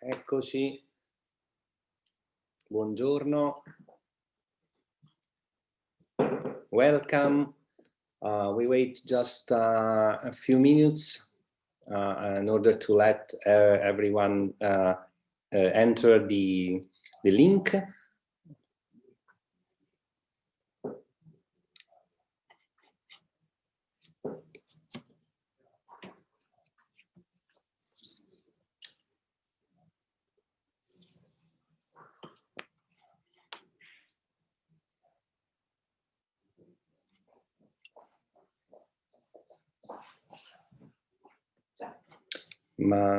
Eccoci, buongiorno, welcome. We wait just a few minutes in order to let everyone enter the link. Ma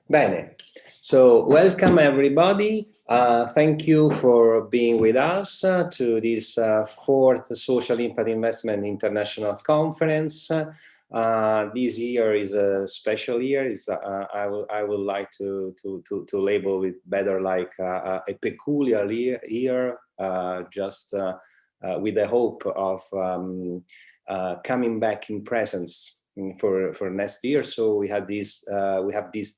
Bene, so welcome everybody. Thank you for being with us to this fourth Social Impact Investment International Conference. This year is a special year. I would like to label it better like a peculiar year, just with the hope of coming back in presence for next year. So we have this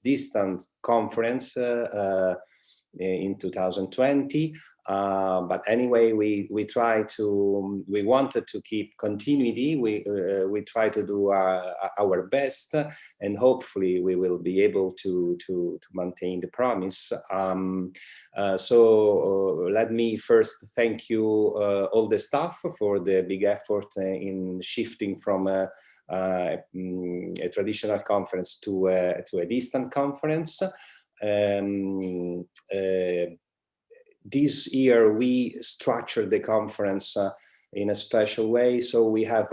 distant conference in 2020, but anyway, we wanted to keep continuity. We try to do our best, and hopefully we will be able to maintain the promise. So let me first thank you all the staff for the big effort in shifting from a traditional conference to a distant conference. This year we structured the conference in a special way. So we have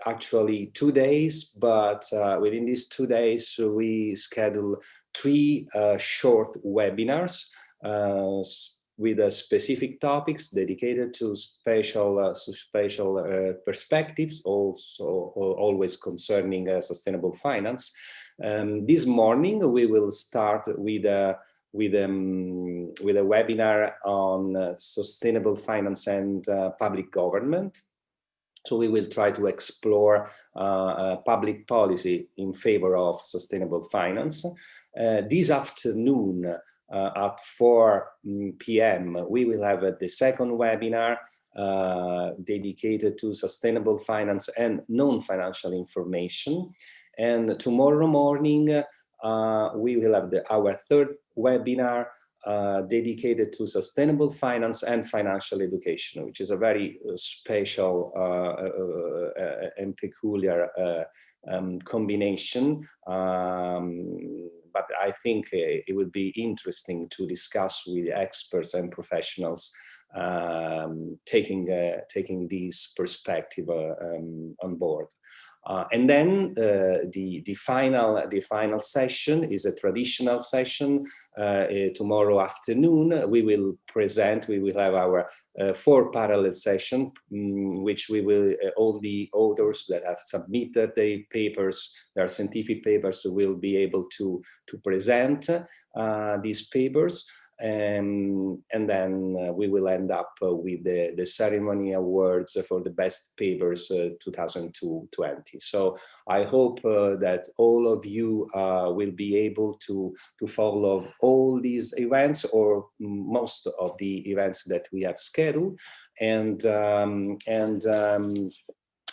actually 2 days, but within these 2 days we schedule 3 short webinars with specific topics dedicated to special perspectives, also always concerning sustainable finance. This morning we will start with a webinar on sustainable finance and public government. So we will try to explore public policy in favor of sustainable finance. This afternoon at 4 p.m. we will have the second webinar dedicated to sustainable finance and non-financial information. And tomorrow morning we will have our third webinar dedicated to sustainable finance and financial education, which is a very special and peculiar combination. But I think it would be interesting to discuss with experts and professionals taking this perspective on board. And then the final session is a traditional session. Tomorrow afternoon, we will have our 4 parallel session, which we will, all the authors that have submitted their papers, their scientific papers, will be able to present these papers. And then we will end up with the ceremony awards for the best papers 2020. So I hope that all of you will be able to follow all these events, or most of the events that we have scheduled. And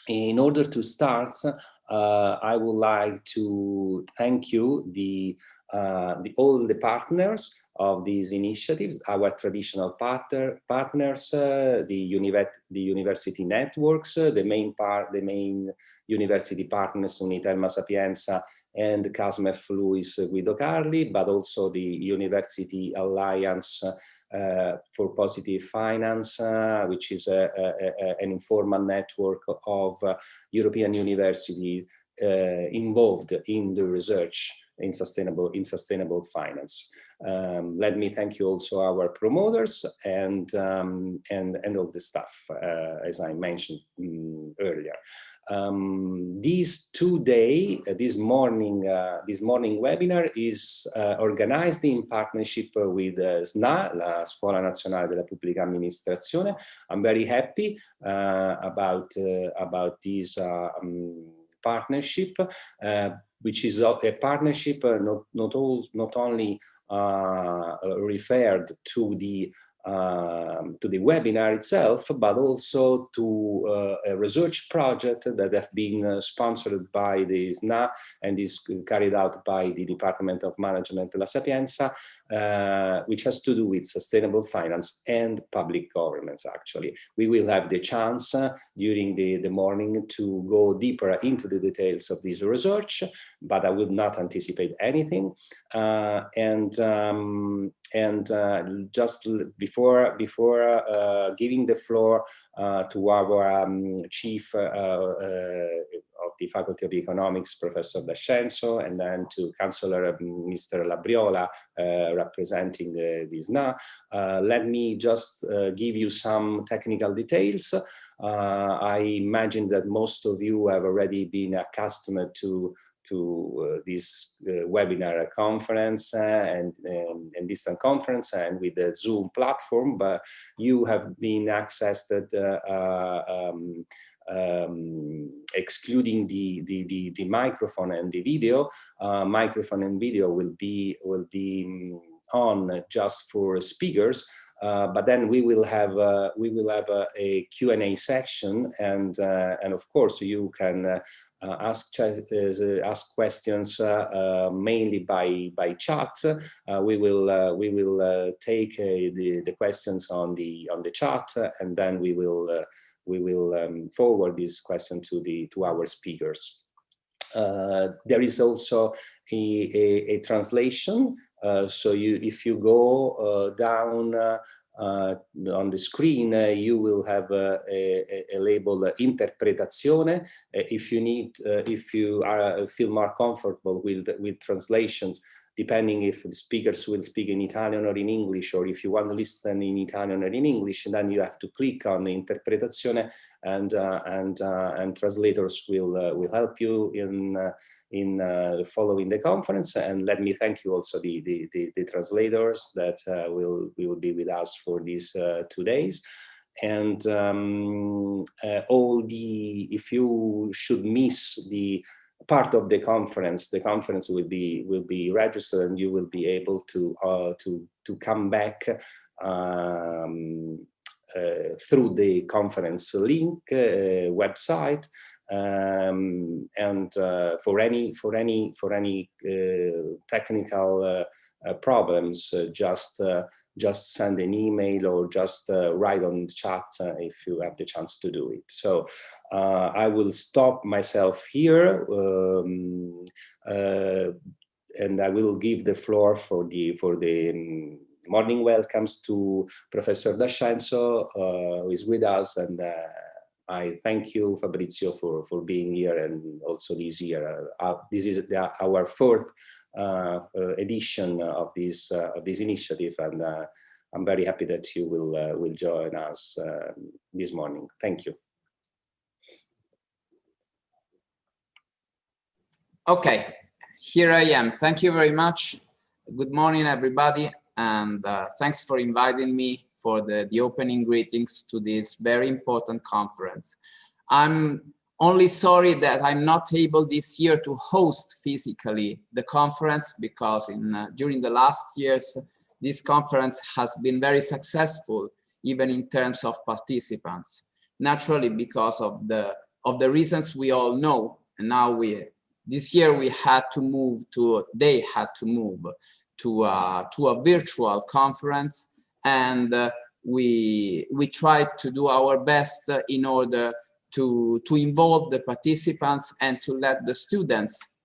in order to start, I would like to thank you, all the partners of these initiatives, our traditional partners, the university networks, the main university partners, Unitelma Sapienza and CASMEF Luis Guido Carli, but also the University Alliance for Positive Finance, which is an informal network of European universities involved in the research in sustainable finance. Let me thank you also our promoters and all the staff, as I mentioned earlier. This morning webinar is organized in partnership with SNA, la Scuola Nazionale della Pubblica Amministrazione. I'm very happy about this partnership, which is a partnership not only referred to the webinar itself, but also to a research project that have been sponsored by the SNA and is carried out by the Department of Management La Sapienza, which has to do with sustainable finance and public governance. Actually, we will have the chance during the morning to go deeper into the details of this research, but I will not anticipate anything. Just before giving the floor to our chief of the Faculty of Economics, Professor D'Ascenso, and then to Chancellor Mr. Labriola, representing the SNA, let me just give you some technical details. I imagine that most of you have already been accustomed to this webinar conference and distant conference, and with the Zoom platform, but you have been accessed excluding the microphone and the video. Microphone and video will be on just for speakers. But then we will have a Q&A section, and of course you can ask questions mainly by chat. We will take the questions on the chat, and then we will forward this question to our speakers. There is also a translation. So if you go down on the screen, you will have a label Interpretazione. If you feel more comfortable with translations, depending if the speakers will speak in Italian or in English, or if you want to listen in Italian or in English, then you have to click on the Interpretazione, and translators will help you in following the conference. And let me thank you also the translators that will be with us for these 2 days. And if you should miss the part of the conference will be registered, and you will be able to come back through the conference link website. And for any technical problems, just send an email, or just write on the chat if you have the chance to do it. So I will stop myself here, and I will give the floor for the morning welcomes to Professor D'Ascenso, who is with us, and I thank you, Fabrizio, for being here, and also this year. This is our fourth edition of this initiative, and I'm very happy that you will join us this morning. Thank you. Okay, here I am. Thank you very much. Good morning, everybody, and thanks for inviting me for the opening greetings to this very important conference. I'm only sorry that I'm not able this year to host physically the conference, because during the last years, this conference has been very successful, even in terms of participants. Naturally, because of the reasons we all know, and now this year they had to move to a virtual conference, and we tried to do our best in order to involve the participants and to let the students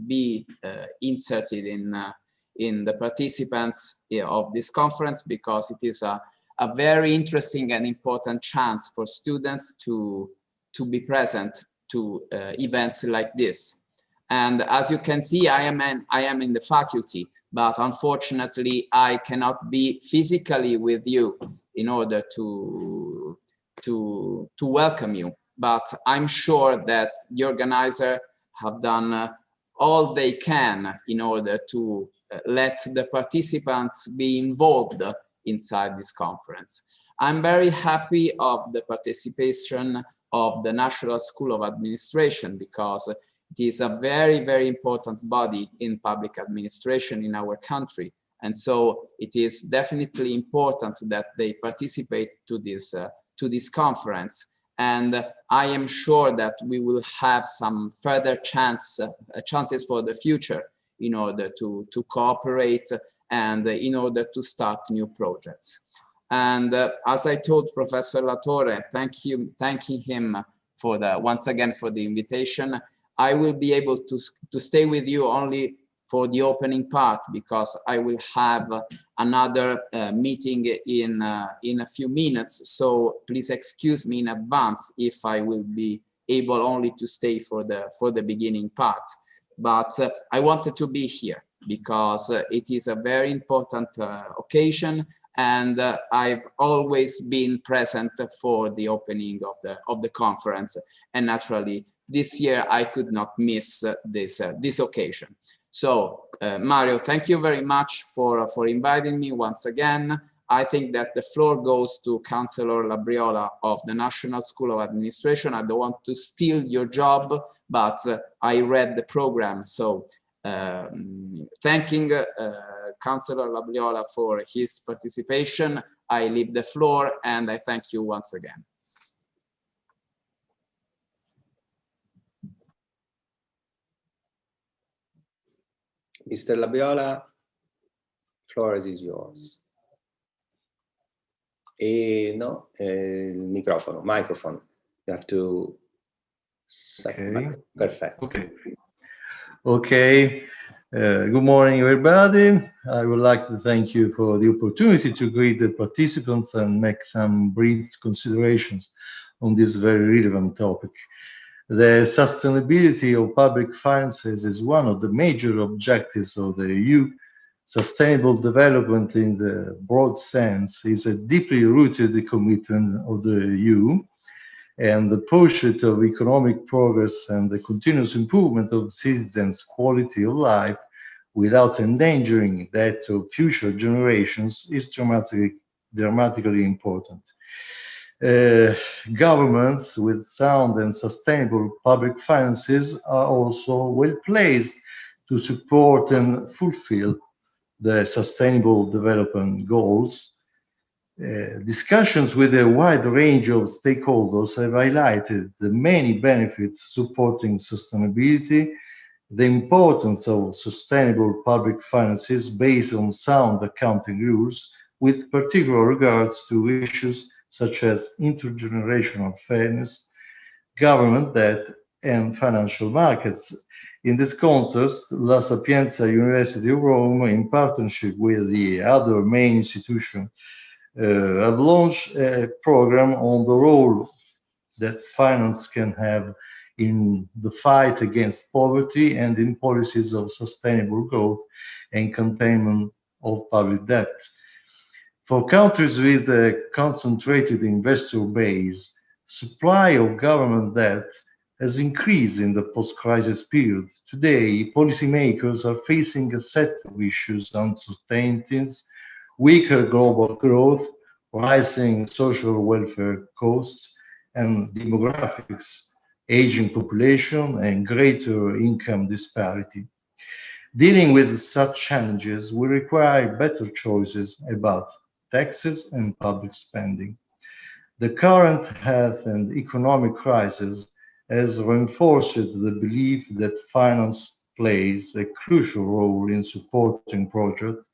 be inserted in the participants of this conference, because it is a very interesting and important chance for students to be present to events like this. And as you can see, I am in the faculty, but unfortunately I cannot be physically with you in order to welcome you. But I'm sure that the organizer have done all they can in order to let the participants be involved inside this conference. I'm very happy of the participation of the National School of Administration, because it is a very, very important body in public administration in our country. And so it is definitely important that they participate to this conference. And I am sure that we will have some further chances for the future in order to cooperate and in order to start new projects. And as I told Professor Latorre, thanking him for once again for the invitation, I will be able to stay with you only for the opening part, because I will have another meeting in a few minutes. So please excuse me in advance if I will be able only to stay for the beginning part. But I wanted to be here because it is a very important occasion, and I've always been present for the opening of the conference, and naturally this year I could not miss this occasion. So Mario, thank you very much for inviting me once again. I think that the floor goes to Councillor Labriola of the National School of Administration. I don't want to steal your job, but I read the program. So thanking Councillor Labriola for his participation, I leave the floor and I thank you once again. Mr. Labriola, floor is yours. No, il microphone. You have to. Okay. Perfect. Okay. Okay. Good morning, everybody. I would like to thank you for the opportunity to greet the participants and make some brief considerations on this very relevant topic. The sustainability of public finances is one of the major objectives of the EU. Sustainable development in the broad sense is a deeply rooted commitment of the EU, and the pursuit of economic progress and the continuous improvement of citizens' quality of life without endangering that of future generations is dramatically important. Governments with sound and sustainable public finances are also well placed to support and fulfill the Sustainable Development Goals. Discussions with a wide range of stakeholders have highlighted the many benefits supporting sustainability, the importance of sustainable public finances based on sound accounting rules, with particular regards to issues such as intergenerational fairness, government debt, and financial markets. In this context, La Sapienza University of Rome, in partnership with the other main institutions, have launched a program on the role that finance can have in the fight against poverty and in policies of sustainable growth and containment of public debt. For countries with a concentrated investor base, supply of government debt has increased in the post-crisis period. Today, policymakers are facing a set of issues: uncertainties, weaker global growth, rising social welfare costs, and demographics, aging population, and greater income disparity. Dealing with such challenges will require better choices about taxes and public spending. The current health and economic crisis has reinforced the belief that finance plays a crucial role in supporting projects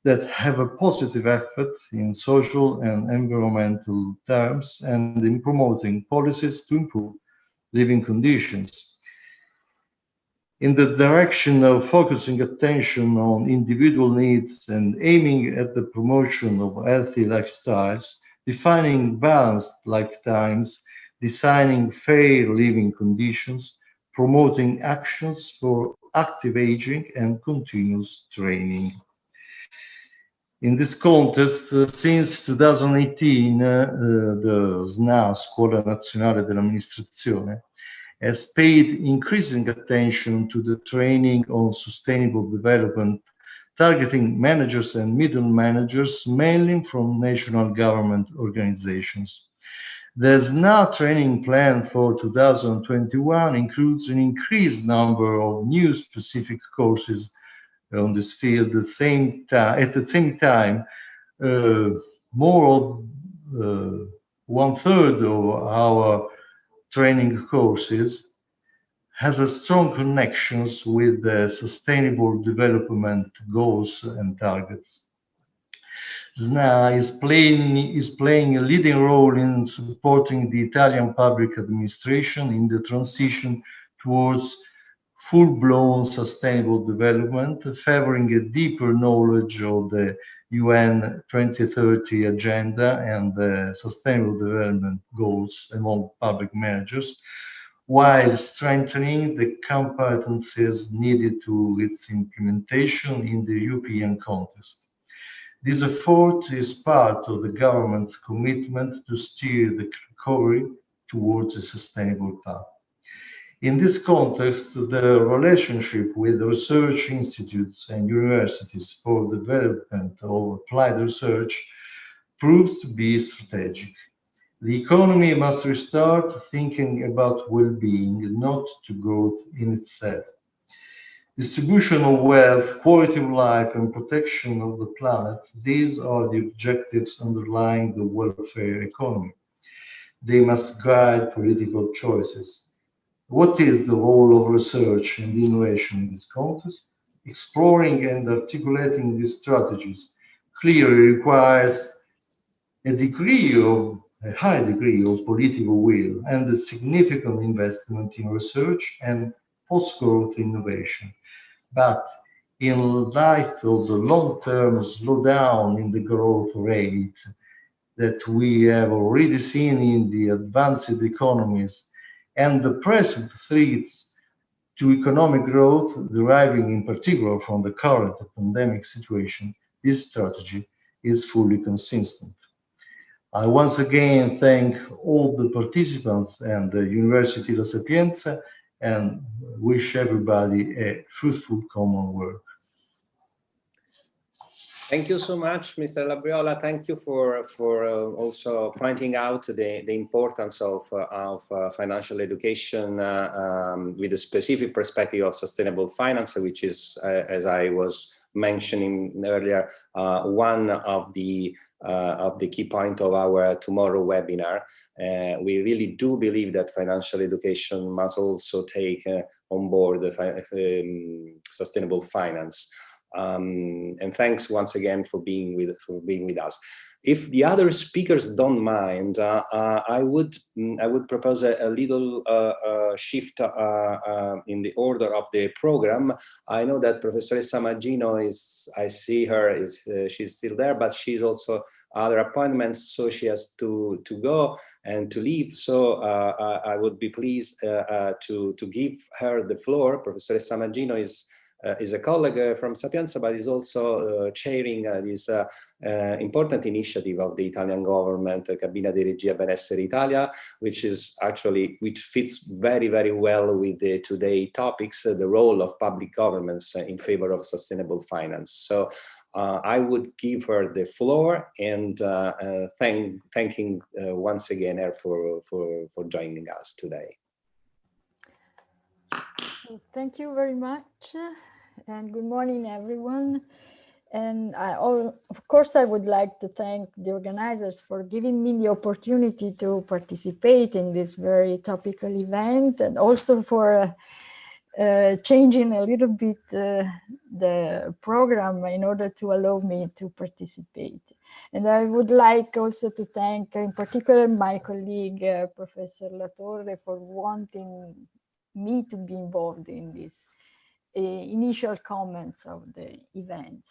that have a positive effect in social and environmental terms and in promoting policies to improve living conditions. In the direction of focusing attention on individual needs and aiming at the promotion of healthy lifestyles, defining balanced lifetimes, designing fair living conditions, promoting actions for active aging and continuous training. In this context, since 2018, the SNA, Scuola Nazionale dell'Amministrazione, has paid increasing attention to the training on sustainable development, targeting managers and middle managers, mainly from national government organizations. The SNA training plan for 2021 includes an increased number of new specific courses on this field. At the same time, more of one-third of our training courses has a strong connections with the sustainable development goals and targets. SNA is playing a leading role in supporting the Italian public administration in the transition towards full-blown sustainable development, favoring a deeper knowledge of the UN 2030 agenda and the sustainable development goals among public managers, while strengthening the competencies needed to its implementation in the European context. This effort is part of the government's commitment to steer the recovery towards a sustainable path. In this context, the relationship with research institutes and universities for the development of applied research proves to be strategic. The economy must restart thinking about well-being, not to growth in itself. Distribution of wealth, quality of life, and protection of the planet, these are the objectives underlying the welfare economy. They must guide political choices. What is the role of research and innovation in this context? Exploring and articulating these strategies clearly requires a high degree of political will and a significant investment in research and post-growth innovation. But in light of the long-term slowdown in the growth rate that we have already seen in the advanced economies and the present threats to economic growth deriving in particular from the current pandemic situation, this strategy is fully consistent. I once again thank all the participants and the University La Sapienza and wish everybody a fruitful common work. Thank you so much, Mr. Labriola. Thank you for also pointing out the importance of financial education with a specific perspective of sustainable finance, which is, as I was mentioning earlier, one of the key points of our tomorrow webinar. We really do believe that financial education must also take on board the sustainable finance. And thanks once again for being with us. If the other speakers don't mind, I would propose a little shift in the order of the program. I know that Professoressa Maggino I see her, she's still there, but she's also other appointments, so she has to go and to leave. So I would be pleased to give her the floor. Professoressa Maggino is a colleague from Sapienza, but is also chairing this important initiative of the Italian government, Cabina di Regia Benessere Italia, which fits very, very well with the today topics, the role of public governments in favor of sustainable finance. So I would give her the floor and thanking once again her for joining us today. Thank you very much, and good morning, everyone. And of course, I would like to thank the organizers for giving me the opportunity to participate in this very topical event, and also for changing a little bit the program in order to allow me to participate. And I would like also to thank in particular my colleague, Professor Latorre, for wanting me to be involved in this initial comments of the event.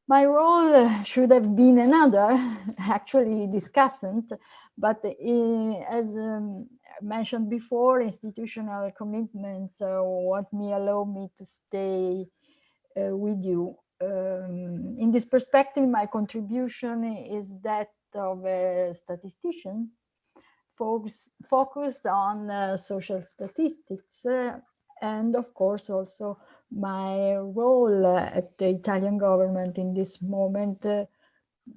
My role should have been another, actually discussant, but as mentioned before, institutional commitments won't allow me to stay with you. In this perspective, my contribution is that of a statistician focused on social statistics, and of course also my role at the Italian government in this moment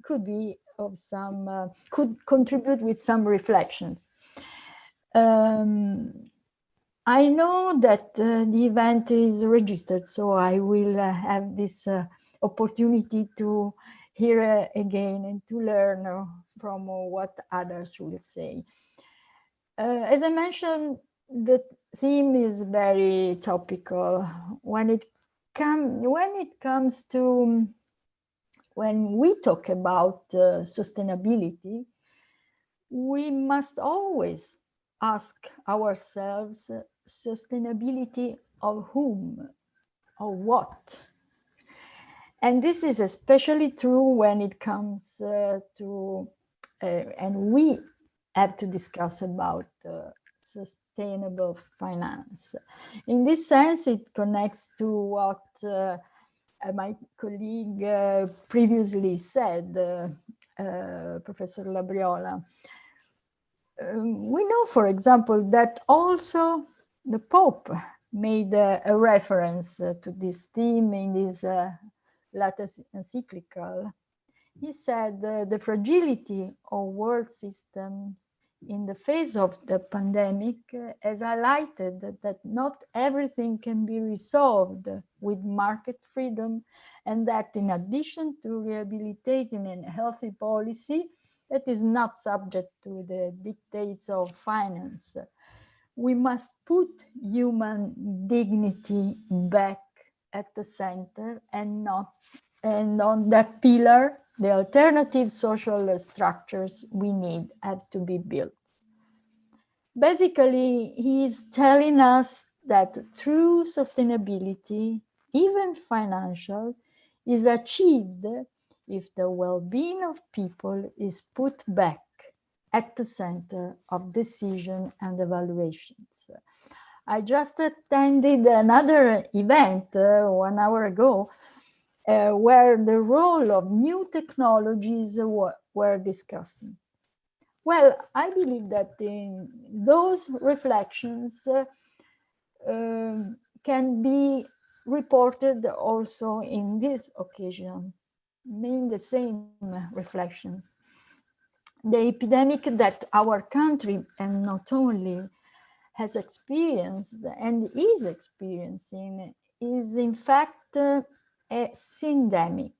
could be of some, could contribute with some reflections. I know that the event is registered, so I will have this opportunity to hear again and to learn from what others will say. As I mentioned, the theme is very topical. When we talk about sustainability, we must always ask ourselves, sustainability of whom or what? And this is especially true when it comes to, and we have to discuss about sustainable finance. In this sense, it connects to what my colleague previously said, Professor Labriola. We know, for example, that also the Pope made a reference to this theme in his latest encyclical. He said the fragility of world systems in the face of the pandemic has highlighted that not everything can be resolved with market freedom, and that in addition to rehabilitating a healthy policy that is not subject to the dictates of finance, we must put human dignity back at the center, and on that pillar, the alternative social structures we need have to be built. Basically, he's telling us that true sustainability, even financial, is achieved if the well-being of people is put back at the center of decision and evaluations. I just attended another event 1 hour ago where the role of new technologies were discussing. Well, I believe that those reflections can be reported also in this occasion, mean the same reflections. The epidemic that our country, and not only, has experienced and is experiencing is in fact a syndemic.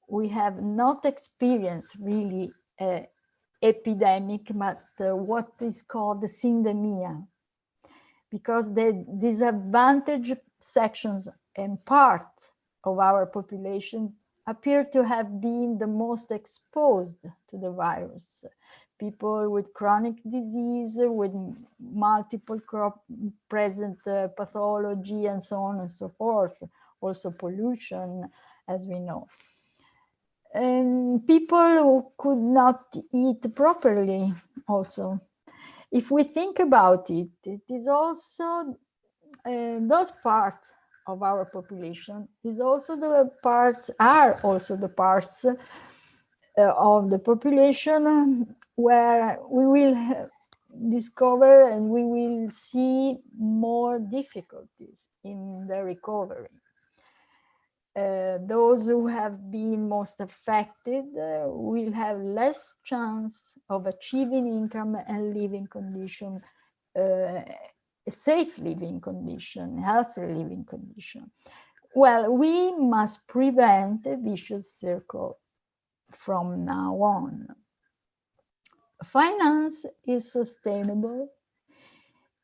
We have not experienced really an epidemic, but what is called the syndemia, because the disadvantaged sections and part of our population appear to have been the most exposed to the virus. People with chronic disease, with multiple present pathology, and so on and so forth. Also pollution, as we know. And people who could not eat properly also. If we think about it, it is also those parts of our population are also the parts of the population where we will discover and we will see more difficulties in the recovery. Those who have been most affected will have less chance of achieving income and living condition, a safe living condition, healthy living condition. Well, we must prevent a vicious circle from now on. Finance is sustainable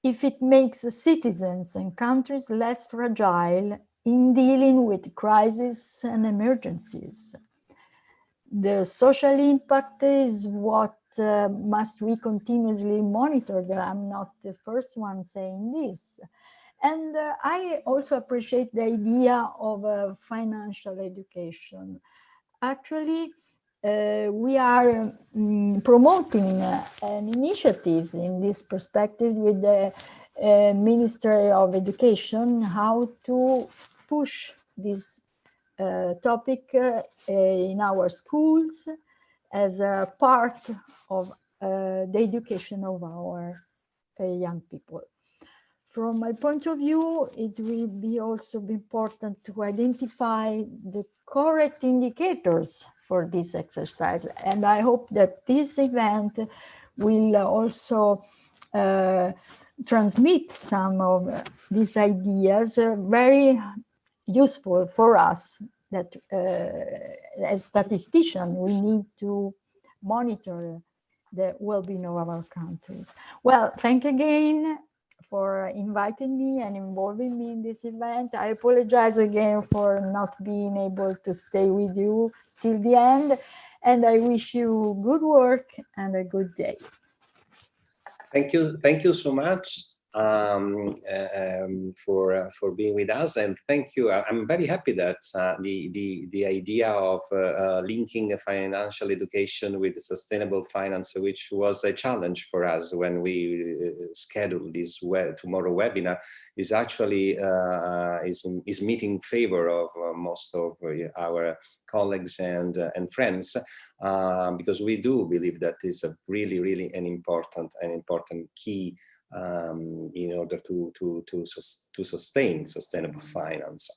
if it makes citizens and countries less fragile in dealing with crises and emergencies. The social impact is what must we continuously monitor. I'm not the first one saying this. And I also appreciate the idea of financial education. Actually, we are promoting initiatives in this perspective with the Ministry of Education, how to push this topic in our schools as a part of the education of our young people. From my point of view, it will be also important to identify the correct indicators for this exercise. And I hope that this event will also transmit some of these ideas, very useful for us, that as statisticians, we need to monitor the well-being of our countries. Well, thank you again for inviting me and involving me in this event. I apologize again for not being able to stay with you till the end, and I wish you good work and a good day. Thank you so much for being with us, and thank you. I'm very happy that the idea of linking financial education with sustainable finance, which was a challenge for us when we scheduled this tomorrow webinar, is actually is meeting favor of most of our colleagues and friends, because we do believe that is a really an important key in order to sustain sustainable finance.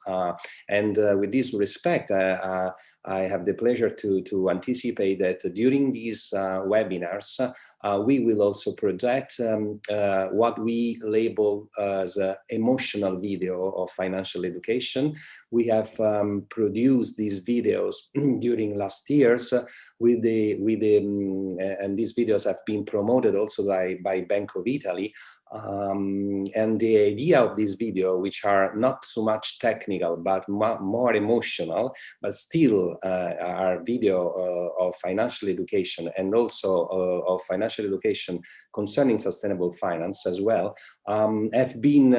And with this respect, I have the pleasure to anticipate that during these webinars, we will also project what we label as an emotional video of financial education. We have produced these videos during last years and these videos have been promoted also by Bank of Italy. And the idea of this video, which are not so much technical, but more emotional, but still are video of financial education and also of financial education concerning sustainable finance as well, have been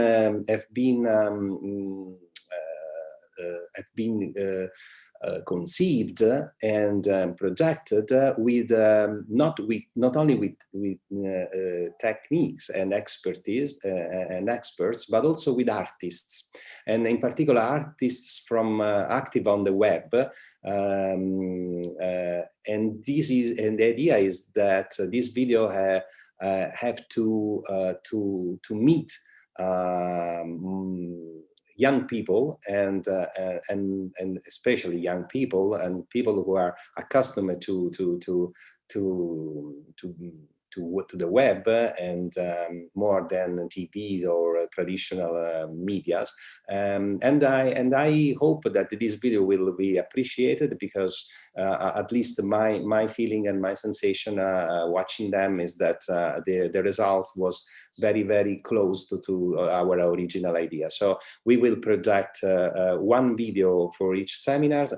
conceived and projected with not only with techniques and expertise and experts, but also with artists, and in particular artists from active on the web. And the idea is that this video have to meet young people and especially young people and people who are accustomed to to the web and more than TVs or traditional medias. And I hope that this video will be appreciated, because at least my feeling and my sensation watching them is that the result was very, very close to our original idea. So we will project one video for each seminars,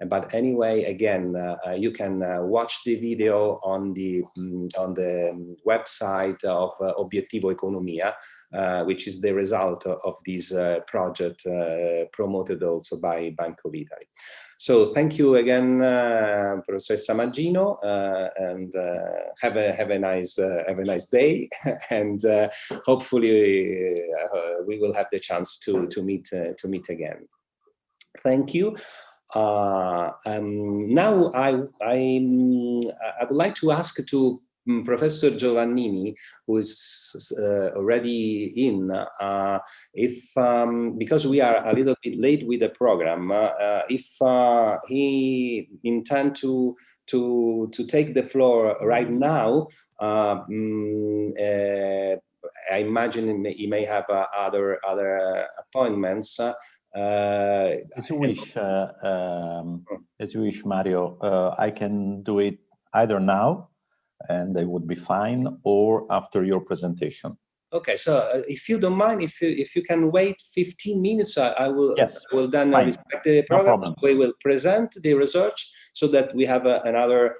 but anyway, again, you can watch the video on the website of Obiettivo Economia, which is the result of this project promoted also by Bank of Italy. So thank you again, Professor Maggino, and have a nice day, and hopefully we will have the chance to meet again. Thank you. Now I would like to ask to Professor Giovannini, who is already in, if because we are a little bit late with the program, if he intends to take the floor right now. I imagine he may have other appointments. As you wish, Mario. I can do it either now, and they would be fine, or after your presentation. Okay, so if you don't mind, if you can wait 15 minutes, I will. Yes, will then fine. respect the program. No, we will present the research so that we have another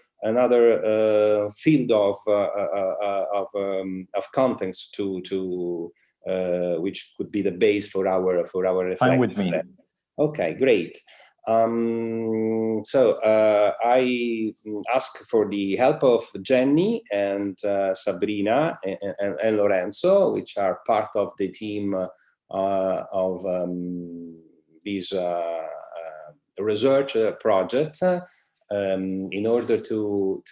field of contents to which could be the base for our reflection. Fine with me. Okay, great. So I ask for the help of Jenny and Sabrina and Lorenzo, which are part of the team of this research project, in order to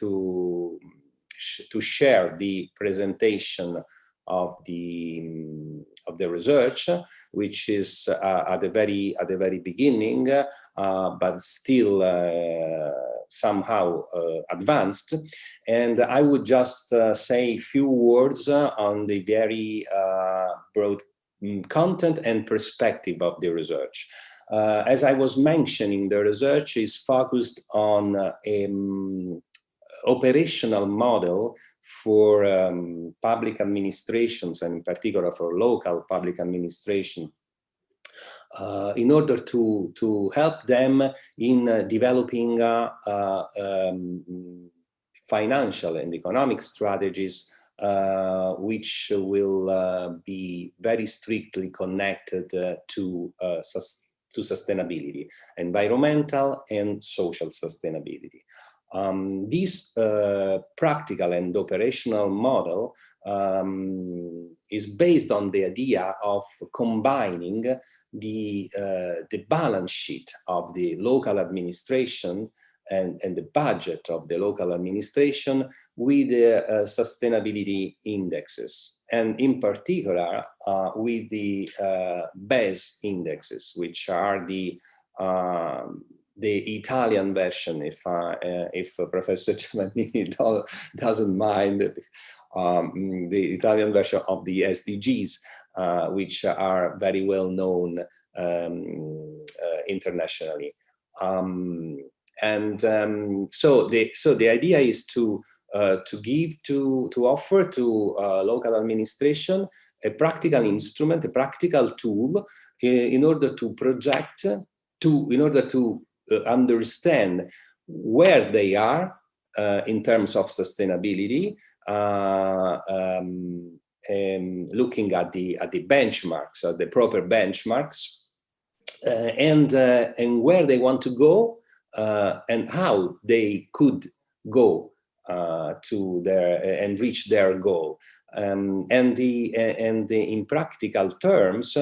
share the presentation of the research, which is at the very beginning, but still somehow advanced. And I would just say a few words on the very broad content and perspective of the research. As I was mentioning, the research is focused on operational model for public administrations, and in particular for local public administration, in order to help them in developing financial and economic strategies which will be very strictly connected to sustainability, environmental and social sustainability. This practical and operational model is based on the idea of combining the balance sheet of the local administration and the budget of the local administration with the sustainability indexes, and in particular with the BES indexes, which are the Italian version, if Professor Giovannini doesn't mind, the Italian version of the SDGs, which are very well known internationally. So the idea is to offer to local administration a practical instrument, a practical tool, in order to project, in order to understand where they are in terms of sustainability, looking at the benchmarks, the proper benchmarks, and where they want to go, and how they could go to their and reach their goal. And in practical terms,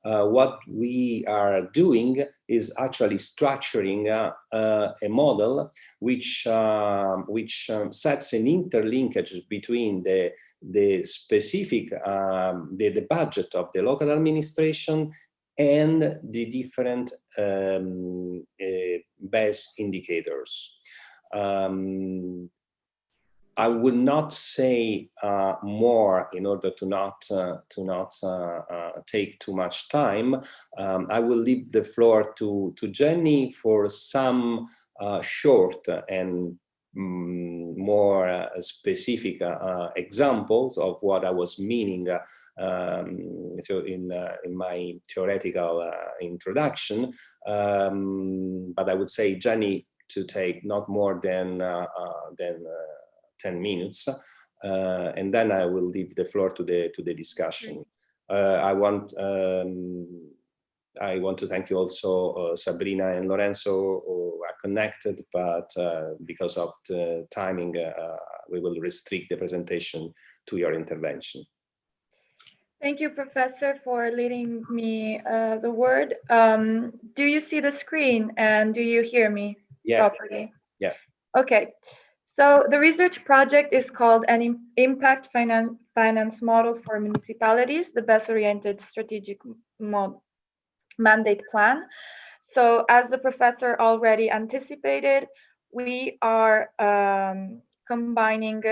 what we are doing is actually structuring a model which sets an interlinkage between the specific the budget of the local administration and the different BES indicators. I would not say more in order to not take too much time. I will leave the floor to Jenny for some short and more specific examples of what I was meaning so in my theoretical introduction. But I would say, Jenny, to take not more than 10 minutes, and then I will leave the floor to the discussion. I want to thank you also, Sabrina and Lorenzo, who are connected, but because of the timing, we will restrict the presentation to your intervention. Thank you, Professor, for leading me the word. Do you see the screen and do you hear me properly? Yeah. Okay. So the research project is called an Impact Finance Model for Municipalities, the Best-Oriented Strategic Mandate Plan. So as the professor already anticipated, we are combining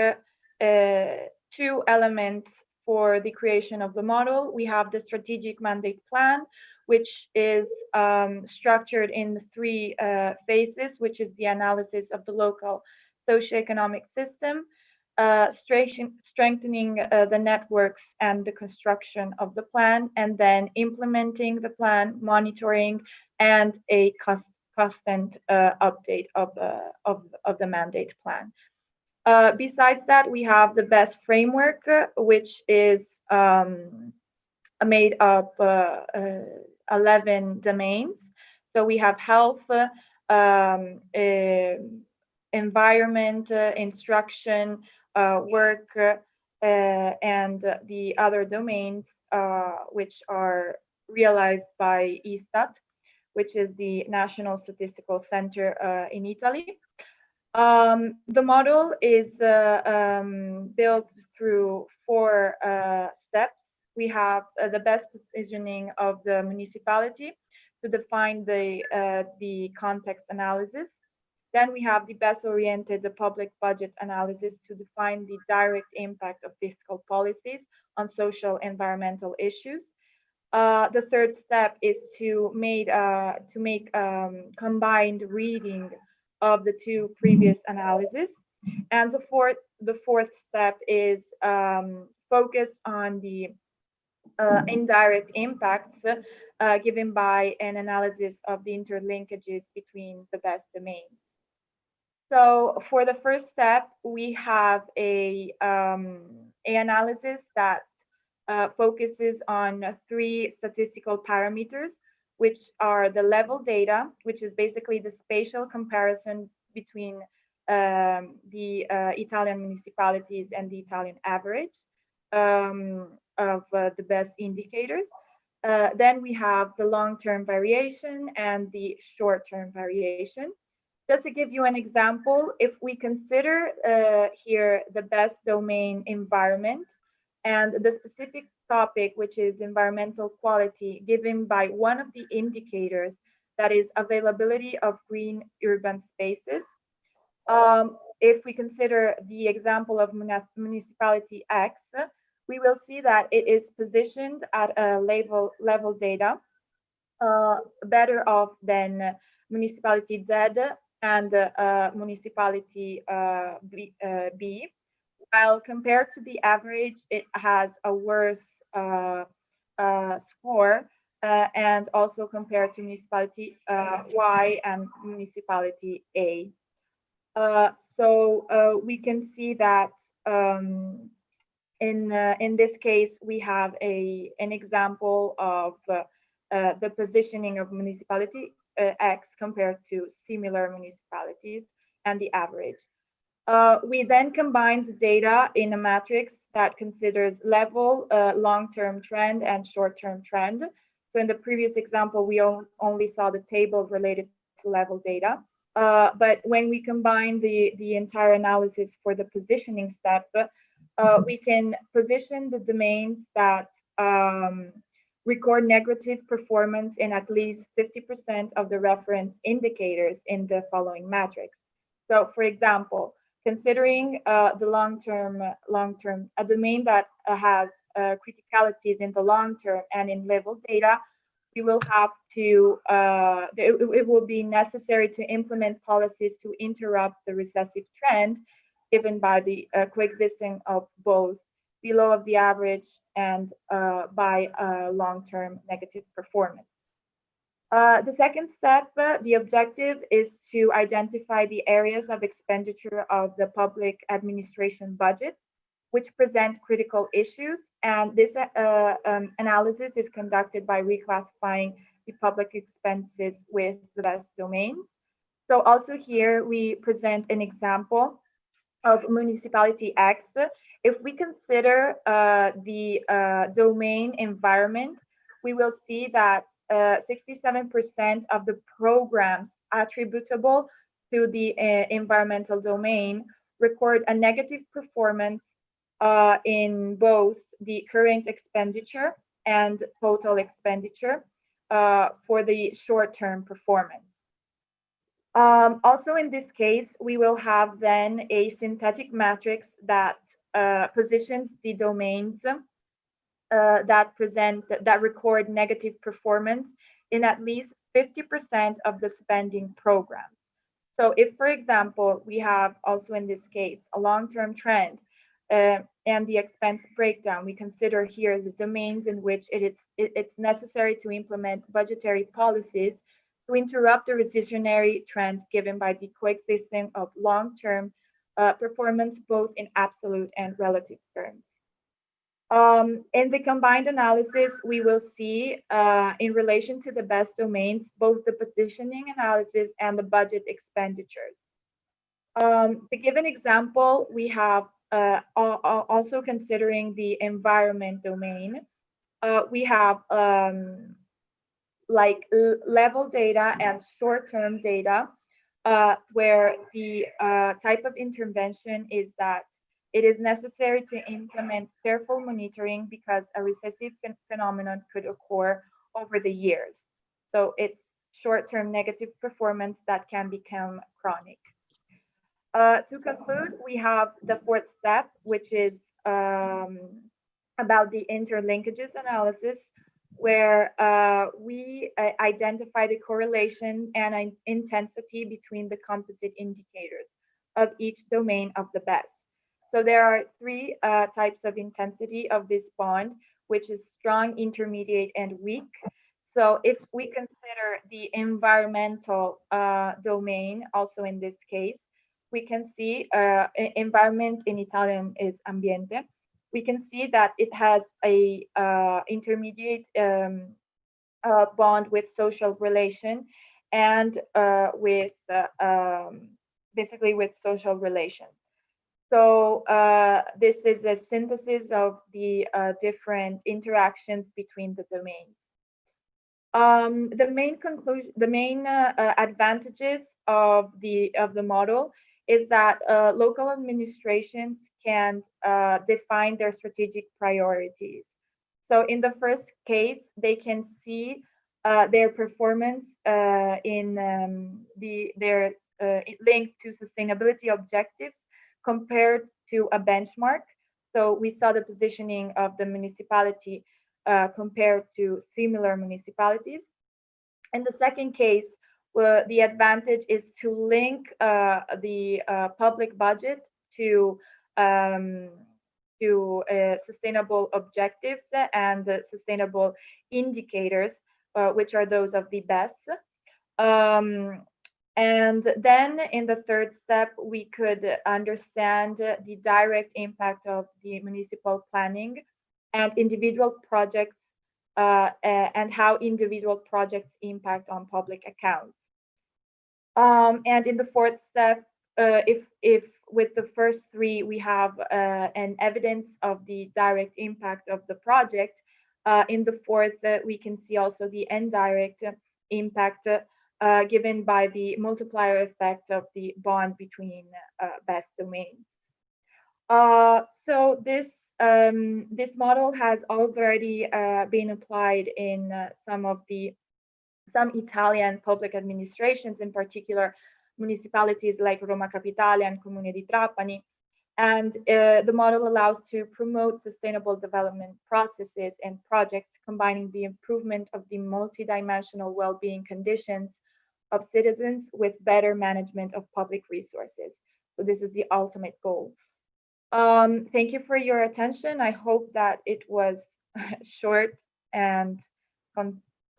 two elements for the creation of the model. We have the strategic mandate plan, which is structured in three phases, which is the analysis of the local socioeconomic system, strengthening the networks and the construction of the plan, and then implementing the plan, monitoring, and a constant update of the mandate plan. Besides that, we have the BEST framework, which is made of 11 domains. So we have health, environment, instruction, work, and the other domains, which are realized by ISTAT, which is the National Statistical Center in Italy. The model is built through 4 steps. We have the best positioning of the municipality to define the context analysis. Then we have the best oriented the public budget analysis to define the direct impact of fiscal policies on social environmental issues. The third step is to make combined reading of the 2 previous analyses, and the fourth step is focus on the indirect impacts given by an analysis of the interlinkages between the best domains. So for the first step, we have a analysis that focuses on 3 statistical parameters, which are the level data, which is basically the spatial comparison between the Italian municipalities and the Italian average of the best indicators. Then we have the long-term variation and the short-term variation. Just to give you an example, if we consider here the best domain environment and the specific topic, which is environmental quality, given by one of the indicators, that is availability of green urban spaces. If we consider the example of municipality X, we will see that it is positioned at a level data better off than municipality Z and municipality B. While compared to the average, it has a worse score, and also compared to municipality Y and municipality A. So we can see that in this case, we have an example of the positioning of municipality X compared to similar municipalities and the average. We then combine the data in a matrix that considers level, long-term trend, and short-term trend. So in the previous example, we only saw the table related to level data. But when we combine the entire analysis for the positioning step, we can position the domains that record negative performance in at least 50% of the reference indicators in the following matrix. So for example, considering the a domain that has criticalities in the long term and in level data, we will have to, it will be necessary to implement policies to interrupt the recessive trend given by the coexisting of both below of the average and by long-term negative performance. The second step, the objective is to identify the areas of expenditure of the public administration budget which present critical issues, and this analysis is conducted by reclassifying the public expenses with the best domains. So also here we present an example of municipality X. If we consider the domain environment, we will see that 67% of the programs attributable to the environmental domain record a negative performance in both the current expenditure and total expenditure for the short-term performance. Also in this case, we will have then a synthetic matrix that positions the domains that record negative performance in at least 50% of the spending programs. So if, for example, we have also in this case a long-term trend and the expense breakdown, we consider here the domains in which it's necessary to implement budgetary policies to interrupt the recessionary trend given by the coexisting of long-term performance, both in absolute and relative terms. In the combined analysis, we will see in relation to the best domains, both the positioning analysis and the budget expenditures. To give an example, we have also considering the environment domain, we have like level data and short-term data, where the type of intervention is that it is necessary to implement careful monitoring because a recessive phenomenon could occur over the years. So it's short-term negative performance that can become chronic. To conclude, we have the fourth step, which is about the interlinkages analysis, where we identify the correlation and intensity between the composite indicators of each domain of the best. So there are three types of intensity of this bond, which is strong, intermediate, and weak. So if we consider the environmental domain, also in this case, we can see environment in Italian is ambiente. We can see that it has a intermediate bond with social relation and with basically with social relation. So this is a synthesis of the different interactions between the domains. The main advantages of the model is that local administrations can define their strategic priorities. So in the first case, they can see their performance in their linked to sustainability objectives compared to a benchmark. So we saw the positioning of the municipality compared to similar municipalities. In the second case, the advantage is to link the public budget to sustainable objectives and sustainable indicators, which are those of the best. And then in the third step, we could understand the direct impact of the municipal planning and individual projects and how individual projects impact on public accounts. And in the fourth step, if with the first three we have an evidence of the direct impact of the project, in the fourth we can see also the indirect impact given by the multiplier effect of the bond between best domains. So this model has already been applied in some Italian public administrations, in particular municipalities like Roma Capitale and Comune di Trapani. And the model allows to promote sustainable development processes and projects, combining the improvement of the multidimensional well-being conditions of citizens with better management of public resources. So this is the ultimate goal. Thank you for your attention. I hope that it was short and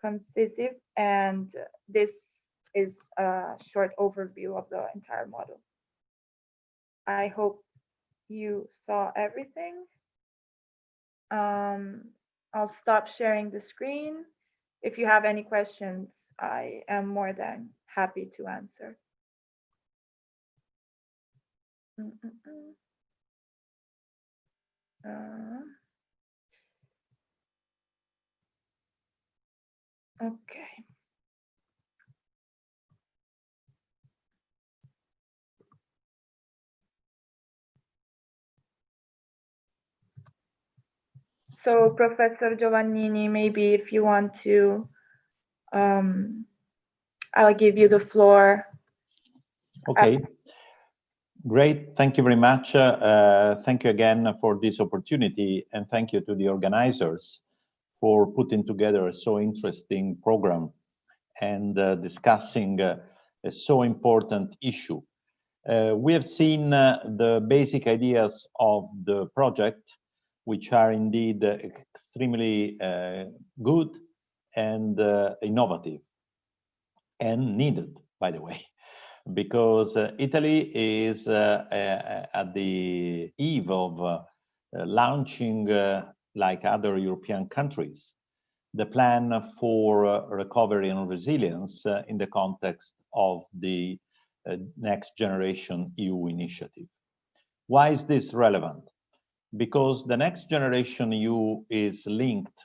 concisive, and this is a short overview of the entire model. I hope you saw everything. I'll stop sharing the screen. If you have any questions, I am more than happy to answer. Okay. So Professor Giovannini, maybe if you want to, I'll give you the floor. Okay, great. Thank you very much. Thank you again for this opportunity, and thank you to the organizers for putting together a so interesting program and discussing a so important issue. We have seen the basic ideas of the project, which are indeed extremely good and innovative and needed, by the way, because Italy is at the eve of launching, like other European countries, the plan for recovery and resilience in the context of the Next Generation EU initiative. Why is this relevant? Because the Next Generation EU is linked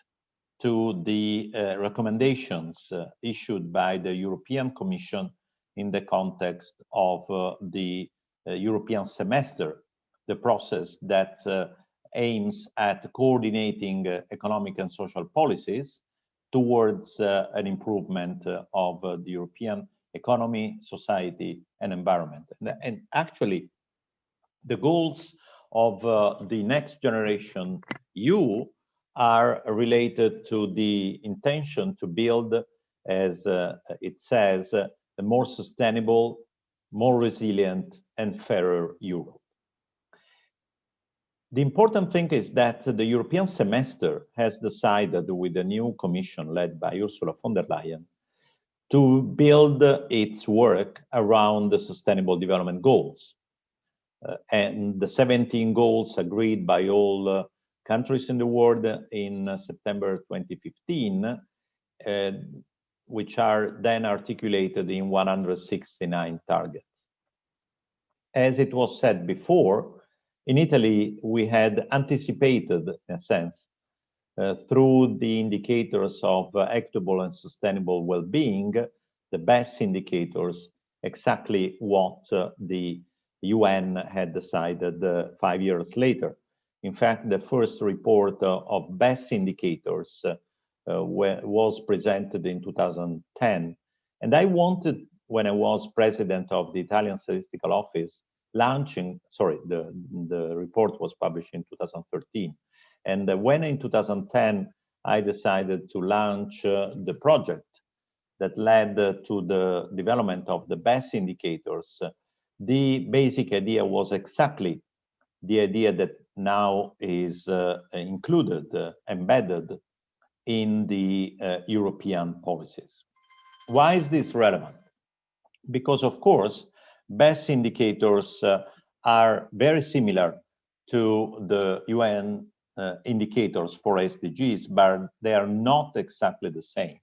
to the recommendations issued by the European Commission in the context of the European semester, the process that aims at coordinating economic and social policies towards an improvement of the European economy, society, and environment. And actually, the goals of the Next Generation EU are related to the intention to build, as it says, a more sustainable, more resilient, and fairer Europe. The important thing is that the European semester has decided, with the new Commission led by Ursula von der Leyen, to build its work around the Sustainable Development Goals. And the 17 goals agreed by all countries in the world in September 2015, which are then articulated in 169 targets. As it was said before, in Italy, we had anticipated, in a sense, through the indicators of equitable and sustainable well-being, the best indicators, exactly what the UN had decided 5 years later. In fact, the first report of best indicators was presented in 2010. And I wanted, when I was president of the Italian Statistical Office, the report was published in 2013. And when in 2010, I decided to launch the project that led to the development of the best indicators, the basic idea was exactly the idea that now is included, embedded in the European policies. Why is this relevant? Because, of course, best indicators are very similar to the UN indicators for SDGs, but they are not exactly the same.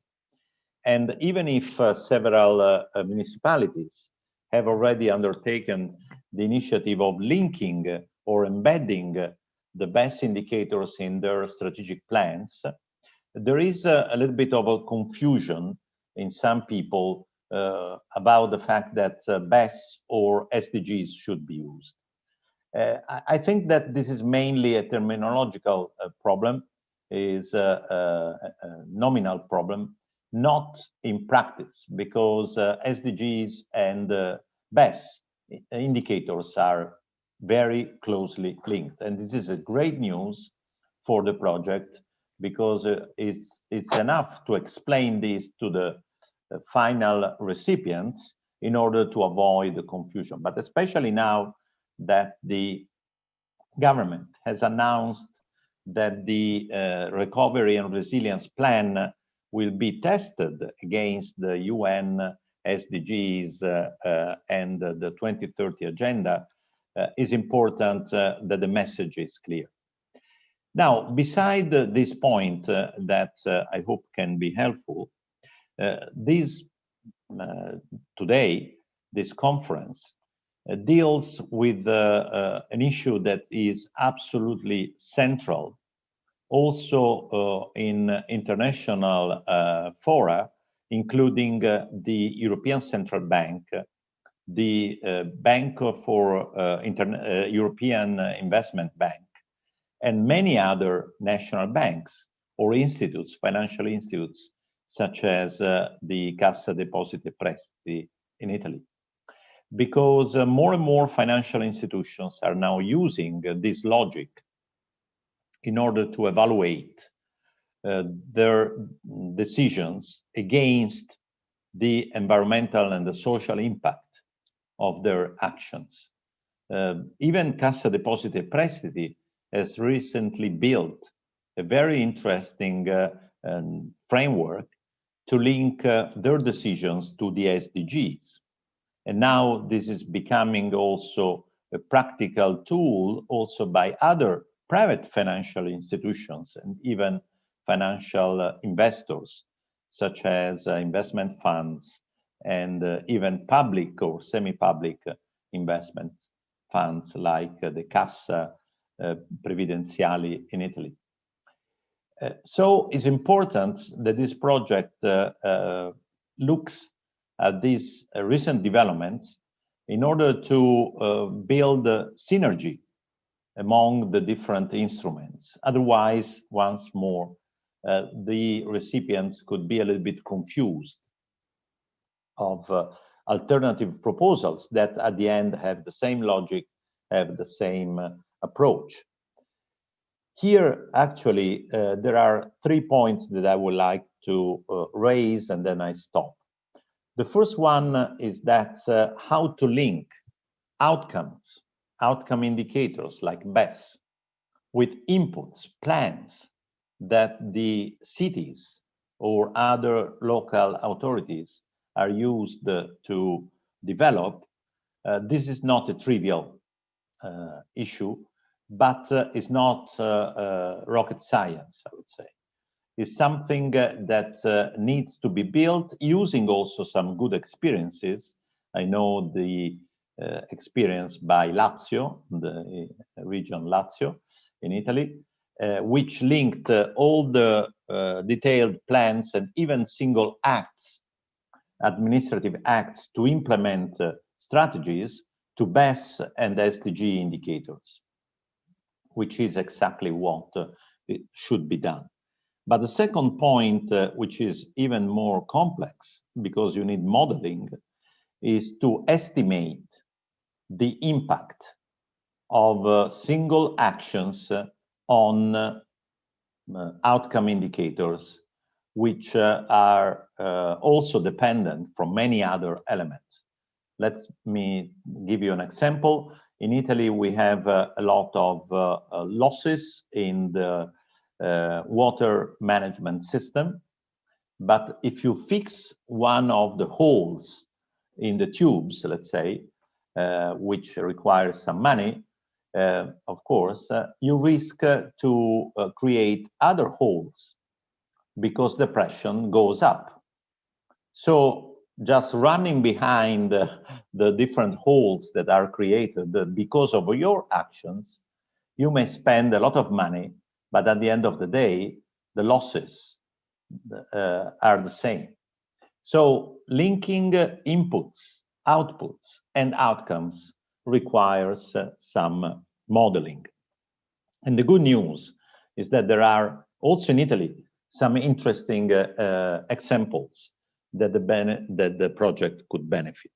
And even if several municipalities have already undertaken the initiative of linking or embedding the best indicators in their strategic plans, there is a little bit of a confusion in some people about the fact that BES or SDGs should be used. I think that this is mainly a terminological problem, is a nominal problem, not in practice, because SDGs and BES indicators are very closely linked. And this is a great news for the project, because it's enough to explain this to the final recipients in order to avoid the confusion. But especially now that the government has announced that the recovery and resilience plan will be tested against the UN SDGs and the 2030 agenda, is important that the message is clear. Now, beside this point that I hope can be helpful, today, this conference deals with an issue that is absolutely central also in international fora, including the European Central Bank, the Bank for European Investment Bank, and many other national banks or institutes, financial institutes, such as the Cassa Depositi e Prestiti in Italy. Because more and more financial institutions are now using this logic in order to evaluate their decisions against the environmental and the social impact of their actions. Even Cassa Depositi e Prestiti has recently built a very interesting framework to link their decisions to the SDGs. And now this is becoming also a practical tool also by other private financial institutions and even financial investors, such as investment funds and even public or semi-public investment funds like the Cassa Previdenziali in Italy. So it's important that this project looks at these recent developments in order to build synergy among the different instruments. Otherwise, once more, the recipients could be a little bit confused of alternative proposals that at the end have the same logic, have the same approach. Here, actually, there are 3 points that I would like to raise, and then I stop. The first one is that how to link outcomes, outcome indicators like BES, with inputs, plans that the cities or other local authorities are used to develop. This is not a trivial issue, but it's not rocket science, I would say. It's something that needs to be built using also some good experiences. I know the experience by Lazio, the region Lazio in Italy, which linked all the detailed plans and even single acts, administrative acts to implement strategies to BES and SDG indicators, which is exactly what should be done. But the second point, which is even more complex because you need modeling, is to estimate the impact of single actions on outcome indicators, which are also dependent from many other elements. Let me give you an example. In Italy, we have a lot of losses in the water management system. But if you fix one of the holes in the tubes, let's say, which requires some money, of course, you risk to create other holes because the pressure goes up. So just running behind the different holes that are created because of your actions, you may spend a lot of money, but at the end of the day, the losses are the same. So linking inputs, outputs, and outcomes requires some modeling. And the good news is that there are also in Italy some interesting examples that the project could benefit.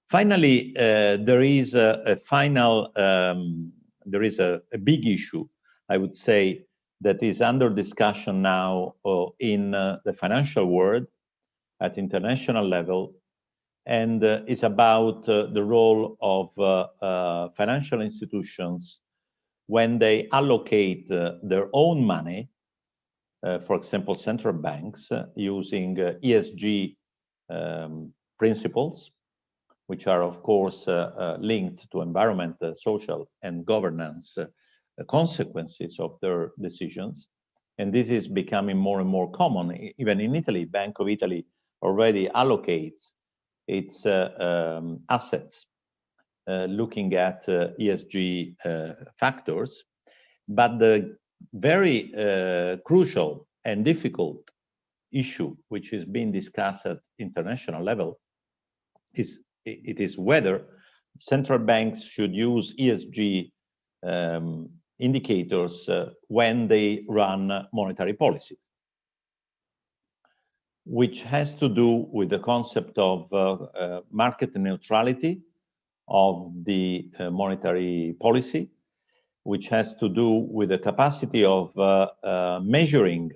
Finally, there is a final, there is a big issue, I would say, that is under discussion now in the financial world at international level, and it's about the role of financial institutions when they allocate their own money, for example, central banks, using ESG principles, which are, of course, linked to environment, social, and governance consequences of their decisions. And this is becoming more and more common. Even in Italy, Bank of Italy already allocates its assets looking at ESG factors. But the very crucial and difficult issue, which is being discussed at international level, is whether central banks should use ESG indicators when they run monetary policy, which has to do with the concept of market neutrality of the monetary policy, which has to do with the capacity of measuring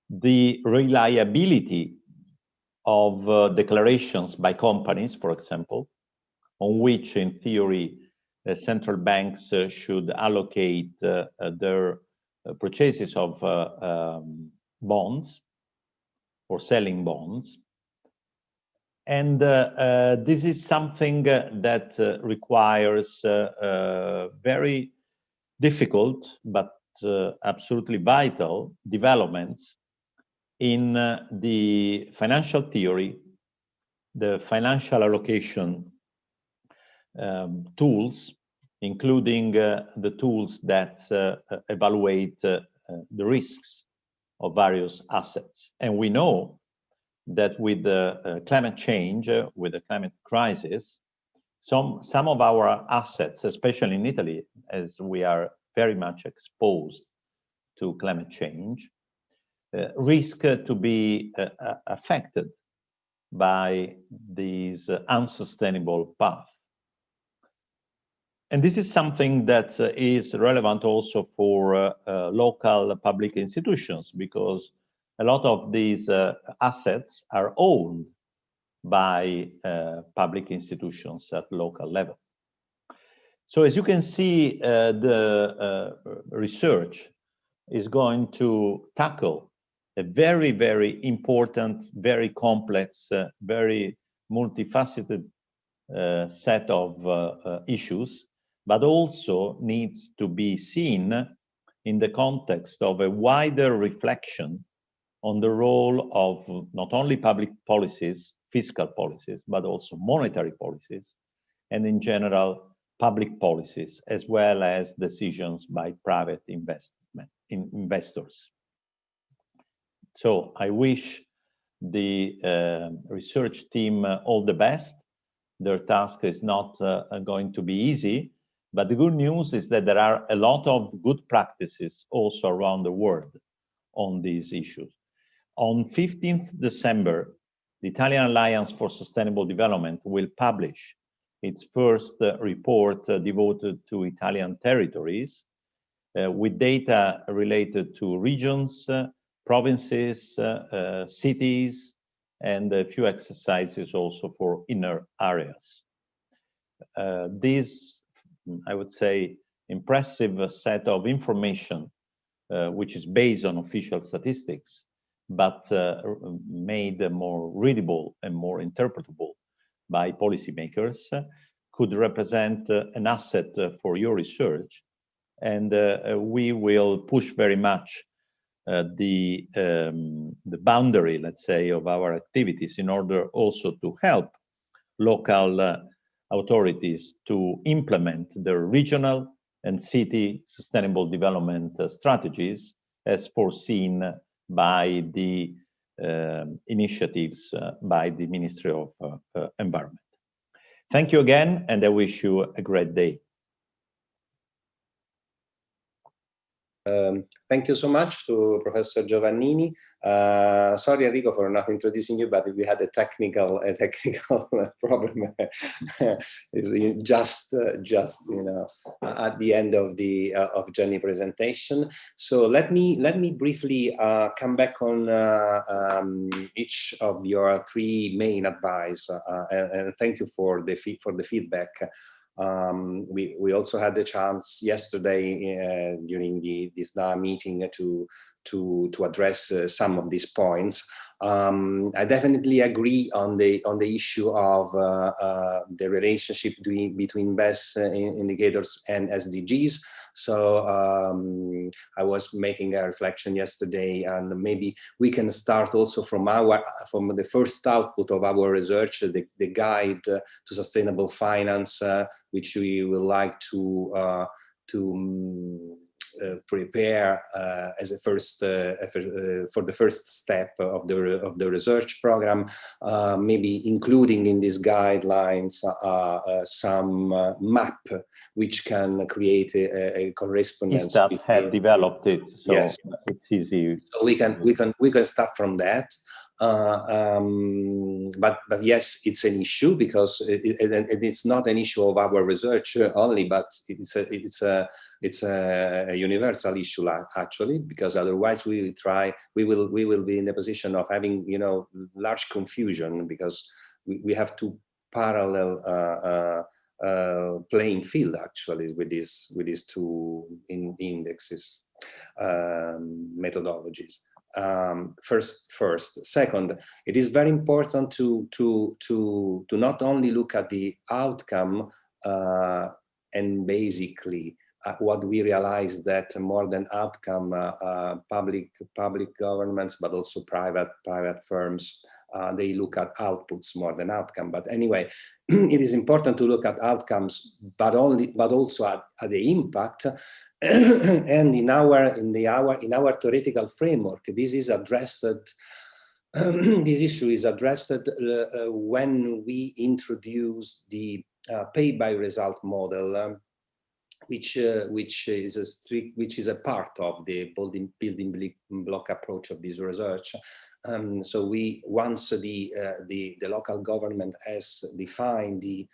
the reliability of declarations by companies, for example, on which, in theory, central banks should allocate their purchases of bonds or selling bonds. And this is something that requires very difficult but absolutely vital developments in the financial theory, the financial allocation tools, including the tools that evaluate the risks of various assets. And we know that with the climate change, with the climate crisis, some of our assets, especially in Italy, as we are very much exposed to climate change, risk to be affected by these unsustainable paths. And this is something that is relevant also for local public institutions, because a lot of these assets are owned by public institutions at local level. So as you can see, the research is going to tackle a very, very important, very complex, very multifaceted set of issues, but also needs to be seen in the context of a wider reflection on the role of not only public policies, fiscal policies, but also monetary policies, and in general, public policies, as well as decisions by private investors. So I wish the research team all the best. Their task is not going to be easy, but the good news is that there are a lot of good practices also around the world on these issues. On 15th December, the Italian Alliance for Sustainable Development will publish its first report devoted to Italian territories with data related to regions, provinces, cities, and a few exercises also for inner areas. This, I would say, impressive set of information, which is based on official statistics, but made more readable and more interpretable by policymakers, could represent an asset for your research. And we will push very much the boundary, let's say, of our activities in order also to help local authorities to implement their regional and city sustainable development strategies as foreseen by the initiatives by the Ministry of Environment. Thank you again, and I wish you a great day. Thank you so much to Professor Giovannini. Sorry, Enrico, for not introducing you, but we had a technical problem just you know, at the end of the of Jenny presentation. So let me briefly come back on each of your three main advice, and thank you for the feedback. We also had the chance yesterday during this meeting to address some of these points. I definitely agree on the issue of the relationship between best indicators and SDGs. So I was making a reflection yesterday, and maybe we can start also from the first output of our research, the guide to sustainable finance, which we would like to prepare as a first for the first step of the research program, maybe including in these guidelines some map which can create a correspondence. Staff had developed it, so yes, it's easy. So we can start from that. But yes, it's an issue because it's not an issue of our research only, but it's a universal issue actually, because otherwise we will be in the position of having, you know, large confusion, because we have to parallel playing field actually with these two indexes methodologies. First. Second, it is very important to not only look at the outcome and basically what we realize that more than outcome, public governments, but also private firms, they look at outputs more than outcome. But anyway, it is important to look at outcomes, but also at the impact. And in our theoretical framework, this is addressed. This issue is addressed when we introduce the pay-by-result model, which is a part of the building block approach of this research. So once the local government has defined the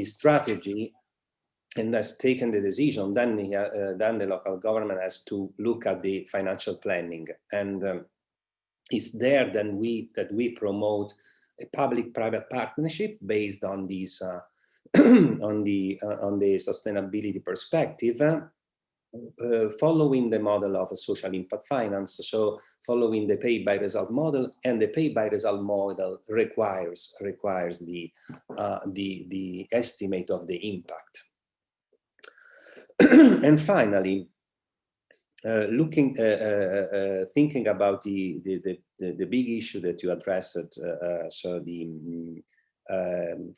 strategy and has taken the decision, then the local government has to look at the financial planning, and it's there then that we promote a public-private partnership based on these on the sustainability perspective, following the model of a social impact finance. So following the pay-by-result model, and the pay-by-result model requires the estimate of the impact. And finally, thinking about the big issue that you addressed, so the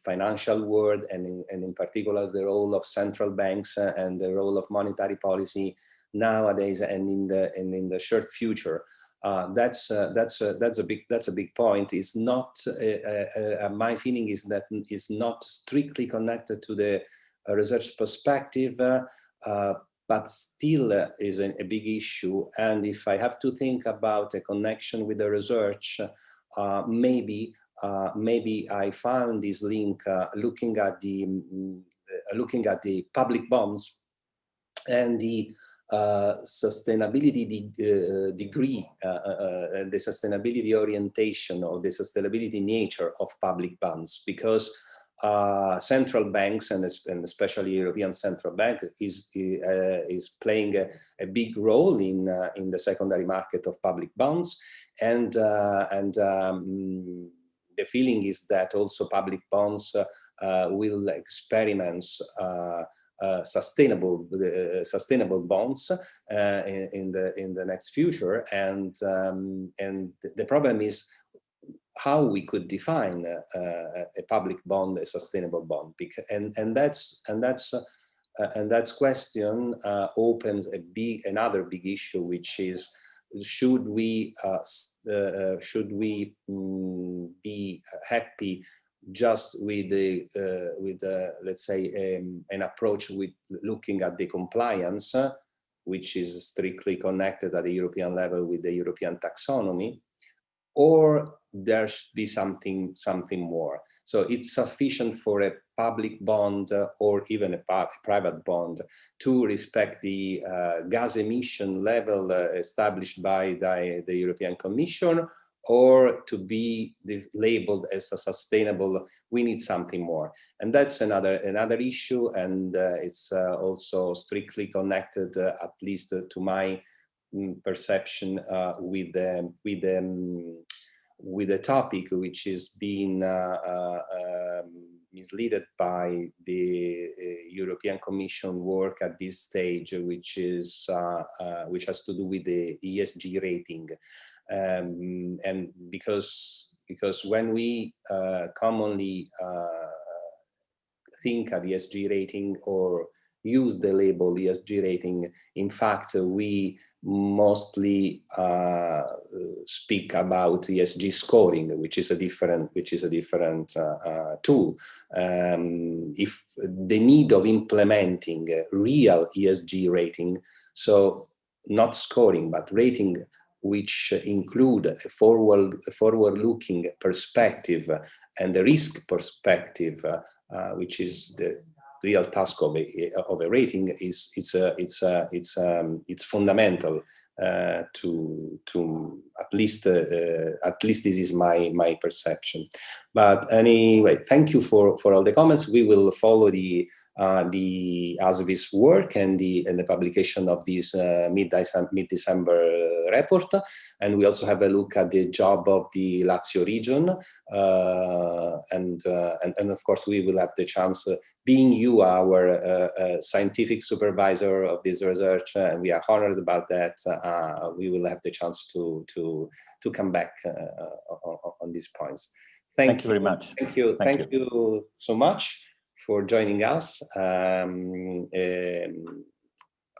financial world, and in particular the role of central banks and the role of monetary policy nowadays and in the short future. That's a big point. It's not my feeling is that it's not strictly connected to the research perspective, but still is a big issue. And if I have to think about a connection with the research, maybe I found this link looking at the public bonds and the sustainability degree, the sustainability orientation or the sustainability nature of public bonds, because central banks and especially European Central Bank is playing a big role in the secondary market of public bonds, and the feeling is that also public bonds will experiment sustainable bonds in the next future, and the problem is how we could define a public bond, a sustainable bond, and that question opens another big issue, which is should we be happy just with let's say an approach with looking at the compliance, which is strictly connected at the European level with the European taxonomy, or there should be something more. So it's sufficient for a public bond or even a private bond to respect the gas emission level established by the European Commission, or to be labeled as a sustainable. We need something more, and that's another issue, and it's also strictly connected, at least to my perception, with the topic which is being misleaded by the European Commission work at this stage, which has to do with the ESG rating, and because when we commonly think at ESG rating or use the label ESG rating, in fact, we mostly speak about ESG scoring, which is a different tool. If the need of implementing a real ESG rating, so not scoring but rating, which include a forward-looking perspective and the risk perspective, which is the real task of a rating, it's fundamental to at least this is my perception. But anyway, thank you for all the comments. We will follow the ASVI's work and the publication of this mid-December report, and we also have a look at the job of the Lazio region, and of course we will have the chance, being you our scientific supervisor of this research, and we are honored about that. We will have the chance to come back on these points. Thank you very much. Thank you so much for joining us.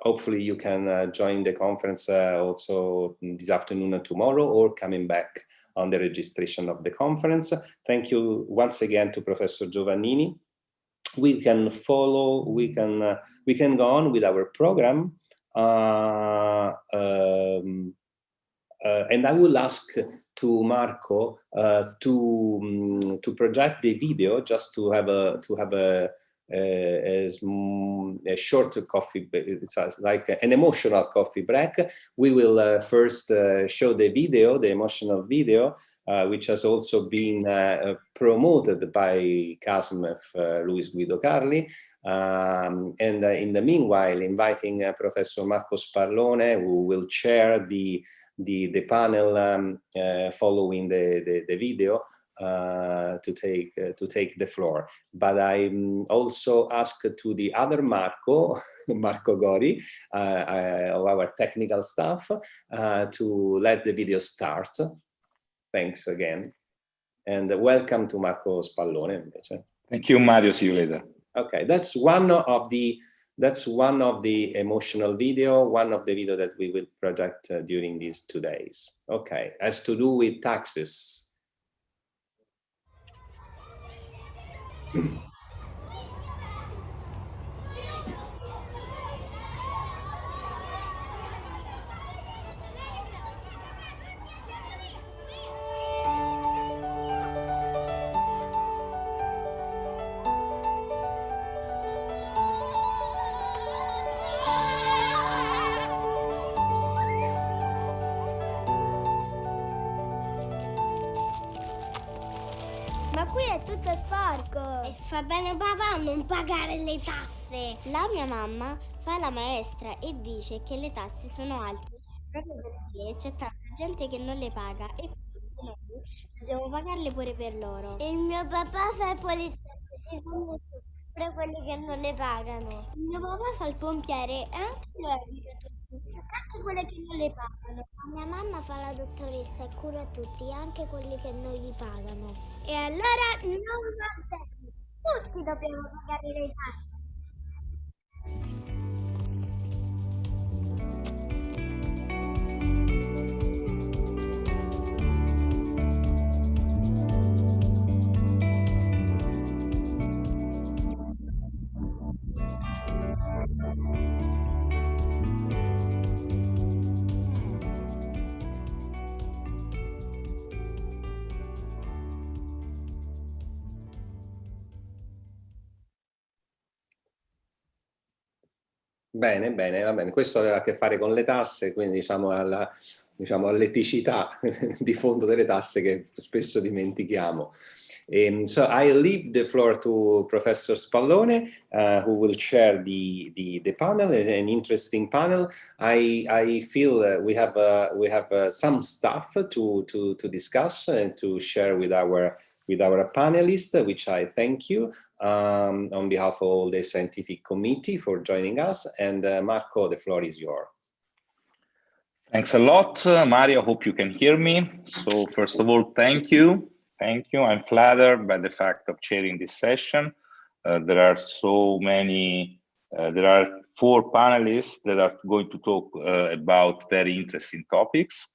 Hopefully you can join the conference also this afternoon and tomorrow, or coming back on the registration of the conference. Thank you once again to Professor Giovannini. We can follow, we can go on with our program. And I will ask to Marco to project the video, just to have a short coffee. It's like an emotional coffee break. We will first show the video, the emotional video, which has also been promoted by CASMF Luis Guido Carli. And in the meanwhile, inviting Professor Marco Sparlone, who will chair the panel following the video, to take the floor. But I also asked to the other Marco Gori, of our technical staff, to let the video start. Thanks again, and welcome to Marco Spallone. Thank you, Mario. See you later. Okay, that's one of the emotional video, one of the video that we will project during these 2 days. Okay, has to do with taxes. Ma qui è tutto sporco! E fa bene papà a non pagare le tasse! La mia mamma fa la maestra e dice che le tasse sono alte proprio perché c'è tanta gente che non le paga e quindi noi dobbiamo pagarle pure per loro. E il mio papà fa il poliziotto e fanno pure quelli che non le pagano. Il mio papà fa il pompiere e anche lui aiuta tutti, anche quelli che non le pagano. La mia mamma fa la dottoressa e cura tutti, anche quelli che non gli pagano. E allora non va bene, tutti dobbiamo pagare le tasse. Bene, bene, va bene. Questo aveva a che fare con le tasse, quindi diciamo all'eticità di fondo delle tasse che spesso dimentichiamo. So I leave the floor to Professor Spallone, who will chair the panel. It's an interesting panel. I feel we have some stuff to discuss and to share with our panelists, which I thank you on behalf of all the scientific committee for joining us. And Marco, the floor is yours. Thanks a lot, Mario. I hope you can hear me. So first of all, thank you. Thank you. I'm flattered by the fact of chairing this session. There are so many, there are 4 panelists that are going to talk about very interesting topics.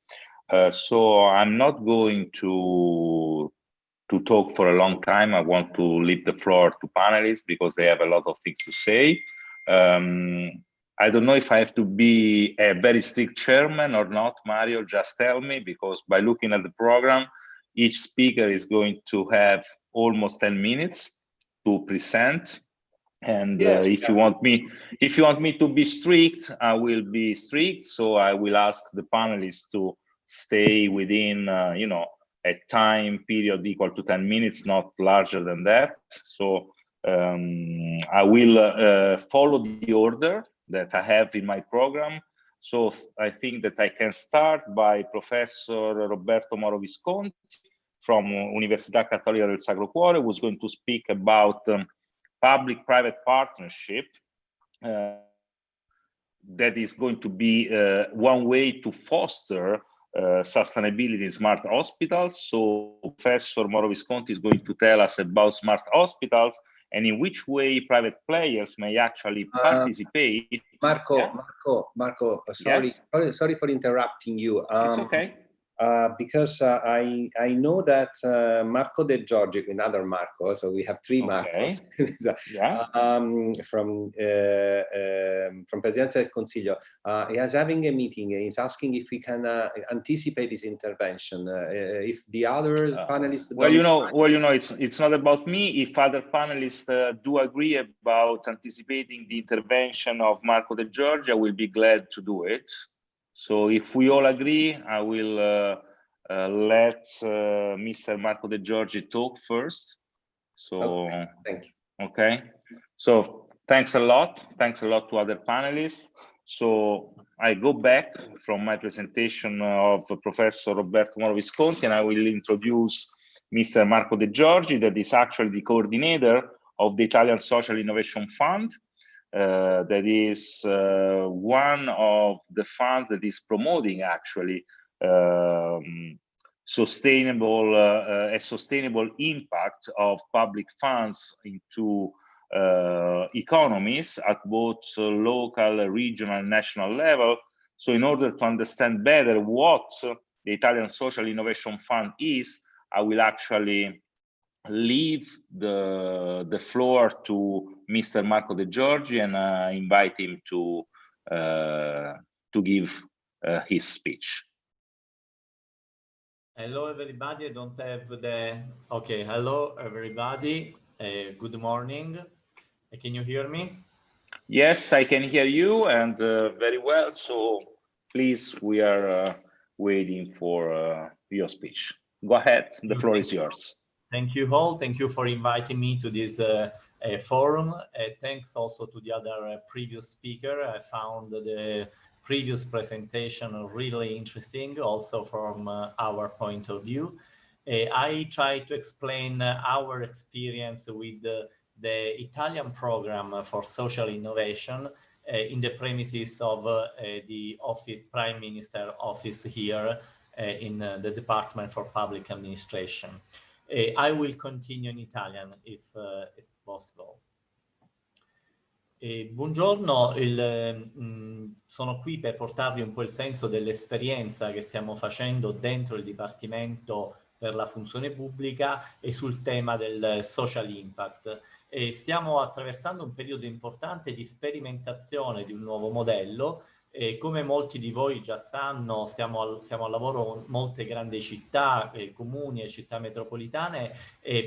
So I'm not going to talk for a long time. I want to leave the floor to panelists because they have a lot of things to say. I don't know if I have to be a very strict chairman or not, Mario, just tell me, because by looking at the program, each speaker is going to have almost 10 minutes to present. And yes, if you want me to be strict, I will be strict. So I will ask the panelists to stay within, you know, a time period equal to 10 minutes, not larger than that. So I will follow the order that I have in my program. So I think that I can start by Professor Roberto Moro Visconti from Università Cattolica del Sacro Cuore, who's going to speak about public-private partnership. That is going to be one way to foster sustainability in smart hospitals. So Professor Moro Visconti is going to tell us about smart hospitals and in which way private players may actually participate. Marco, yeah? Marco, sorry, yes? sorry for interrupting you. It's okay. Because I know that Marco De Giorgi, another Marco, so we have 3 Marcos, yeah. from Presidenza del Consiglio, he is having a meeting. He's asking if we can anticipate his intervention. If the other panelists, well, you know, it's not about me. If other panelists do agree about anticipating the intervention of Marco De Giorgi, I will be glad to do it. So if we all agree, I will let Mr. Marco De Giorgi talk first. So, okay, thank you. Okay. So thanks a lot. Thanks a lot to other panelists. So I go back from my presentation of Professor Roberto Moro Visconti, and I will introduce Mr. Marco De Giorgi, that is actually the coordinator of the Italian Social Innovation Fund. That is one of the funds that is promoting actually sustainable impact of public funds into economies at both local, regional, and national level. So in order to understand better what the Italian Social Innovation Fund is, I will actually leave the floor to Mr. Marco De Giorgi and invite him to give his speech. Hello, everybody. I don't have the... Okay, hello, everybody. Good morning. Can you hear me? Yes, I can hear you, and very well. So please, we are waiting for your speech. Go ahead. The floor is yours. Thank you all. Thank you for inviting me to this forum. Thanks also to the other previous speaker. I found the previous presentation really interesting, also from our point of view. I try to explain our experience with the Italian program for social innovation in the premises of the office, Prime Minister office here in the Department for Public Administration. I will continue in Italian if it's possible. Buongiorno, sono qui per portarvi un po' il senso dell'esperienza che stiamo facendo dentro il Dipartimento per la funzione pubblica e sul tema del social impact. Stiamo attraversando un periodo importante di sperimentazione di un nuovo modello. Come molti di voi già sanno, siamo al lavoro in molte grandi città, comuni e città metropolitane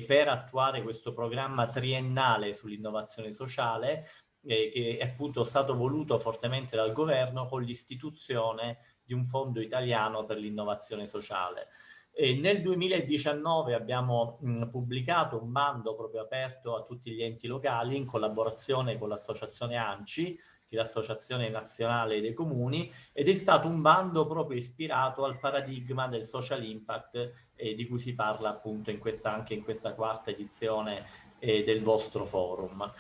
per attuare questo programma triennale sull'innovazione sociale, che è appunto stato voluto fortemente dal governo con l'istituzione di un fondo italiano per l'innovazione sociale. E nel 2019 abbiamo pubblicato un bando proprio aperto a tutti gli enti locali in collaborazione con l'associazione ANCI, che è l'Associazione Nazionale dei Comuni, ed è stato un bando proprio ispirato al paradigma del social impact di cui si parla appunto anche in questa quarta edizione del vostro forum.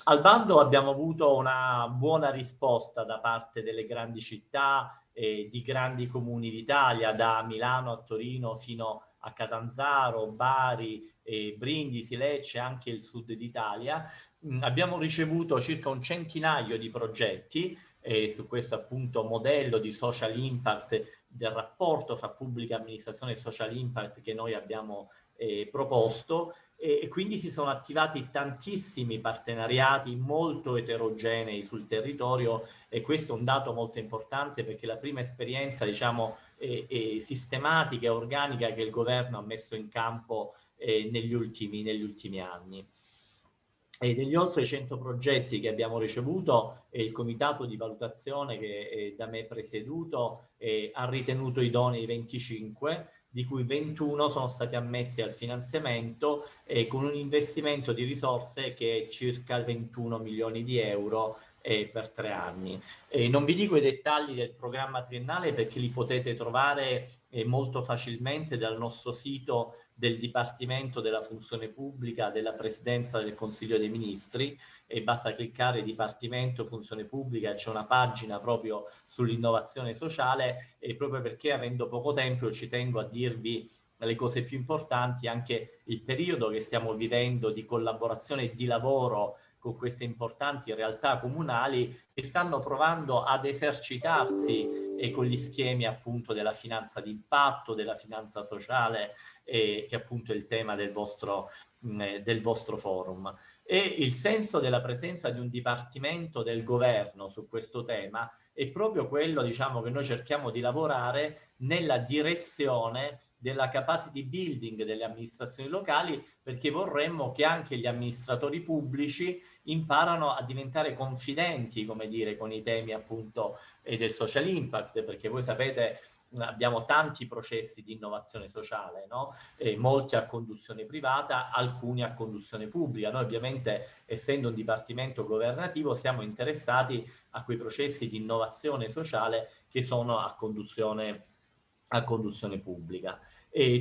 Al bando abbiamo avuto una buona risposta da parte delle grandi città, di grandi comuni d'Italia, da Milano a Torino fino a Catanzaro, Bari, Brindisi, Lecce, anche il sud d'Italia. Abbiamo ricevuto circa un centinaio di progetti su questo appunto modello di social impact, del rapporto fra pubblica amministrazione e social impact che noi abbiamo proposto, e quindi si sono attivati tantissimi partenariati molto eterogenei sul territorio, e questo è un dato molto importante perché la prima esperienza, diciamo, sistematica e organica che il governo ha messo in campo negli ultimi anni. E degli oltre 100 progetti che abbiamo ricevuto, il comitato di valutazione che è da me presieduto ha ritenuto idonei 25, di cui 21 sono stati ammessi al finanziamento con un investimento di risorse che è circa 21 milioni di euro per 3 anni. Non vi dico i dettagli del programma triennale perché li potete trovare molto facilmente dal nostro sito del Dipartimento della Funzione Pubblica della Presidenza del Consiglio dei Ministri, e basta cliccare Dipartimento Funzione Pubblica, c'è una pagina proprio sull'innovazione sociale, e proprio perché avendo poco tempo ci tengo a dirvi le cose più importanti, anche il periodo che stiamo vivendo di collaborazione e di lavoro con queste importanti realtà comunali che stanno provando ad esercitarsi con gli schemi appunto della finanza d'impatto, della finanza sociale, che appunto è il tema del vostro forum. E il senso della presenza di un dipartimento del governo su questo tema è proprio quello, diciamo, che noi cerchiamo di lavorare nella direzione della capacity building delle amministrazioni locali, perché vorremmo che anche gli amministratori pubblici imparano a diventare confidenti, come dire, con i temi appunto del social impact, perché voi sapete abbiamo tanti processi di innovazione sociale, no? Molti a conduzione privata, alcuni a conduzione pubblica. Noi ovviamente, essendo un dipartimento governativo, siamo interessati a quei processi di innovazione sociale che sono a conduzione pubblica.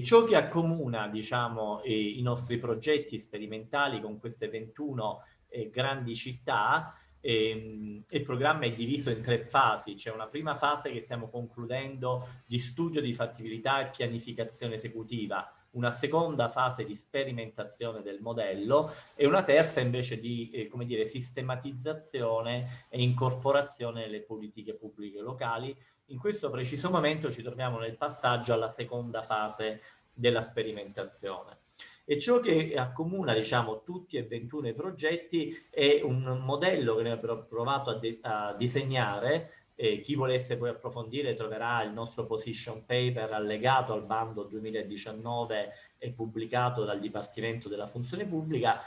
Ciò che accomuna, diciamo, i nostri progetti sperimentali con queste 21 grandi città, il programma è diviso in 3 fasi. C'è una prima fase che stiamo concludendo di studio di fattibilità e pianificazione esecutiva, una seconda fase di sperimentazione del modello e una terza invece di come dire, sistematizzazione e incorporazione nelle politiche pubbliche locali. In questo preciso momento ci troviamo nel passaggio alla seconda fase della sperimentazione. E ciò che accomuna, diciamo, tutti e 21 i progetti è un modello che noi abbiamo provato a disegnare. Chi volesse poi approfondire troverà il nostro position paper allegato al bando 2019 e pubblicato dal Dipartimento della Funzione Pubblica.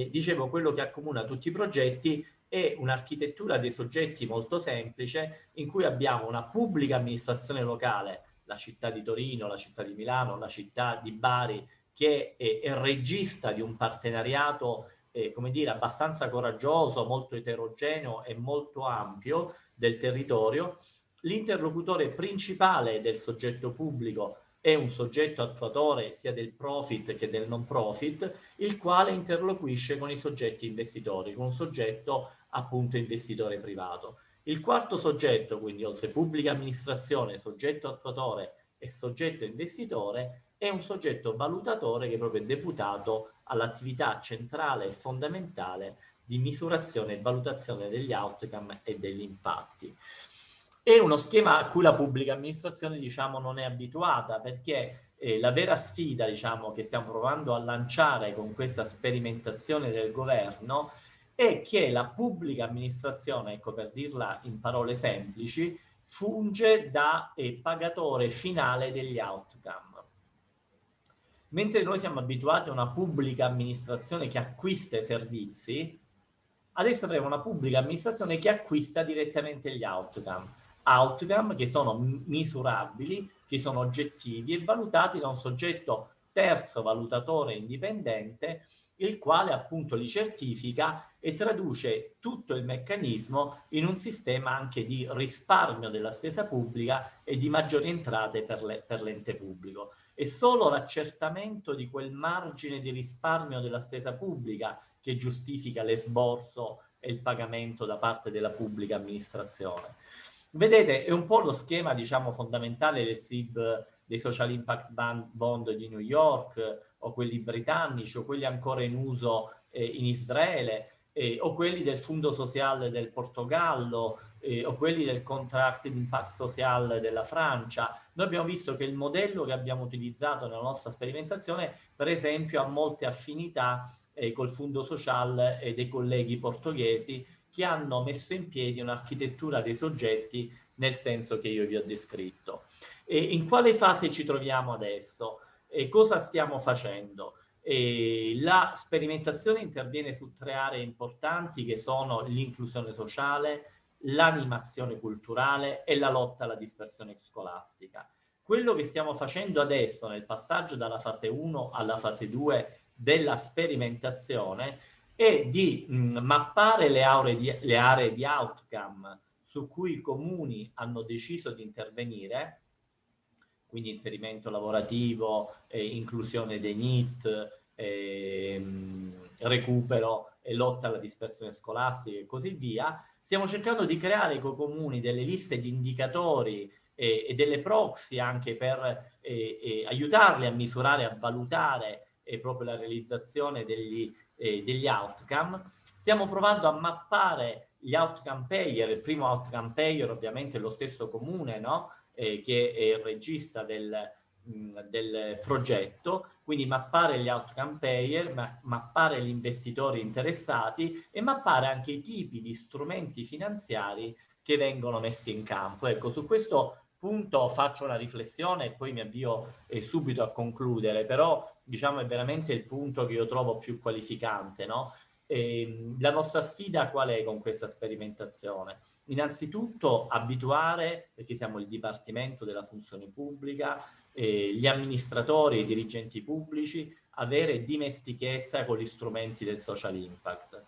Dicevo, quello che accomuna tutti i progetti è un'architettura dei soggetti molto semplice, in cui abbiamo una pubblica amministrazione locale, la città di Torino, la città di Milano, la città di Bari, che è regista di un partenariato come dire, abbastanza coraggioso, molto eterogeneo e molto ampio del territorio. L'interlocutore principale del soggetto pubblico è un soggetto attuatore sia del profit che del non profit, il quale interloquisce con i soggetti investitori, con un soggetto appunto investitore privato. Il quarto soggetto, quindi oltre pubblica amministrazione, soggetto attuatore e soggetto investitore, è un soggetto valutatore che è proprio deputato all'attività centrale e fondamentale di misurazione e valutazione degli outcome e degli impatti. È uno schema a cui la pubblica amministrazione, diciamo, non è abituata, perché la vera sfida, diciamo, che stiamo provando a lanciare con questa sperimentazione del governo è che la pubblica amministrazione, ecco, per dirla in parole semplici, funge da pagatore finale degli outcome. Mentre noi siamo abituati a una pubblica amministrazione che acquista i servizi, Adesso avremo una pubblica amministrazione che acquista direttamente gli outcome che sono misurabili, che sono oggettivi e valutati da un soggetto terzo valutatore indipendente, il quale appunto li certifica e traduce tutto il meccanismo in un sistema anche di risparmio della spesa pubblica e di maggiori entrate per l'ente pubblico. E solo l'accertamento di quel margine di risparmio della spesa pubblica che giustifica l'esborso e il pagamento da parte della pubblica amministrazione. Vedete, è un po' lo schema, diciamo, fondamentale del SIIIC, dei Social Impact Bond di New York, o quelli britannici, o quelli ancora in uso in Israele, o quelli del Fondo Sociale del Portogallo, o quelli del Contract d'Impact Social della Francia. Noi abbiamo visto che il modello che abbiamo utilizzato nella nostra sperimentazione, per esempio, ha molte affinità col Fondo Social dei colleghi portoghesi, che hanno messo in piedi un'architettura dei soggetti nel senso che io vi ho descritto. E in quale fase ci troviamo adesso? E cosa stiamo facendo? La sperimentazione interviene su 3 aree importanti che sono l'inclusione sociale, l'animazione culturale e la lotta alla dispersione scolastica. Quello che stiamo facendo adesso nel passaggio dalla fase 1 alla fase 2 della sperimentazione è di mappare le aree di outcome su cui i comuni hanno deciso di intervenire, quindi inserimento lavorativo, inclusione dei NEET, recupero e lotta alla dispersione scolastica e così via. Stiamo cercando di creare con i comuni delle liste di indicatori e delle proxy anche per aiutarli a misurare e a valutare proprio la realizzazione degli outcome. Stiamo provando a mappare gli outcome payer. Il primo outcome payer ovviamente è lo stesso comune, no? Che è il regista del progetto, quindi mappare gli outcome payer, mappare gli investitori interessati e mappare anche i tipi di strumenti finanziari che vengono messi in campo. Ecco, su questo punto faccio una riflessione e poi mi avvio subito a concludere, però diciamo è veramente il punto che io trovo più qualificante, no? La nostra sfida qual è con questa sperimentazione? Innanzitutto abituare, perché siamo il Dipartimento della Funzione Pubblica, gli amministratori e i dirigenti pubblici, avere dimestichezza con gli strumenti del social impact.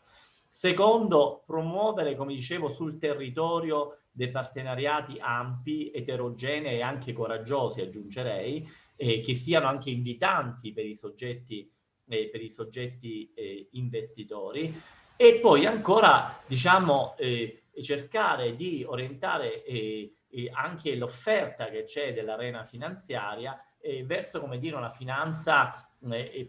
Secondo, promuovere, come dicevo, sul territorio dei partenariati ampi, eterogenei e anche coraggiosi, aggiungerei, che siano anche invitanti per i soggetti investitori, e poi ancora, diciamo, cercare di orientare anche l'offerta che c'è dell'arena finanziaria verso, come dire, una finanza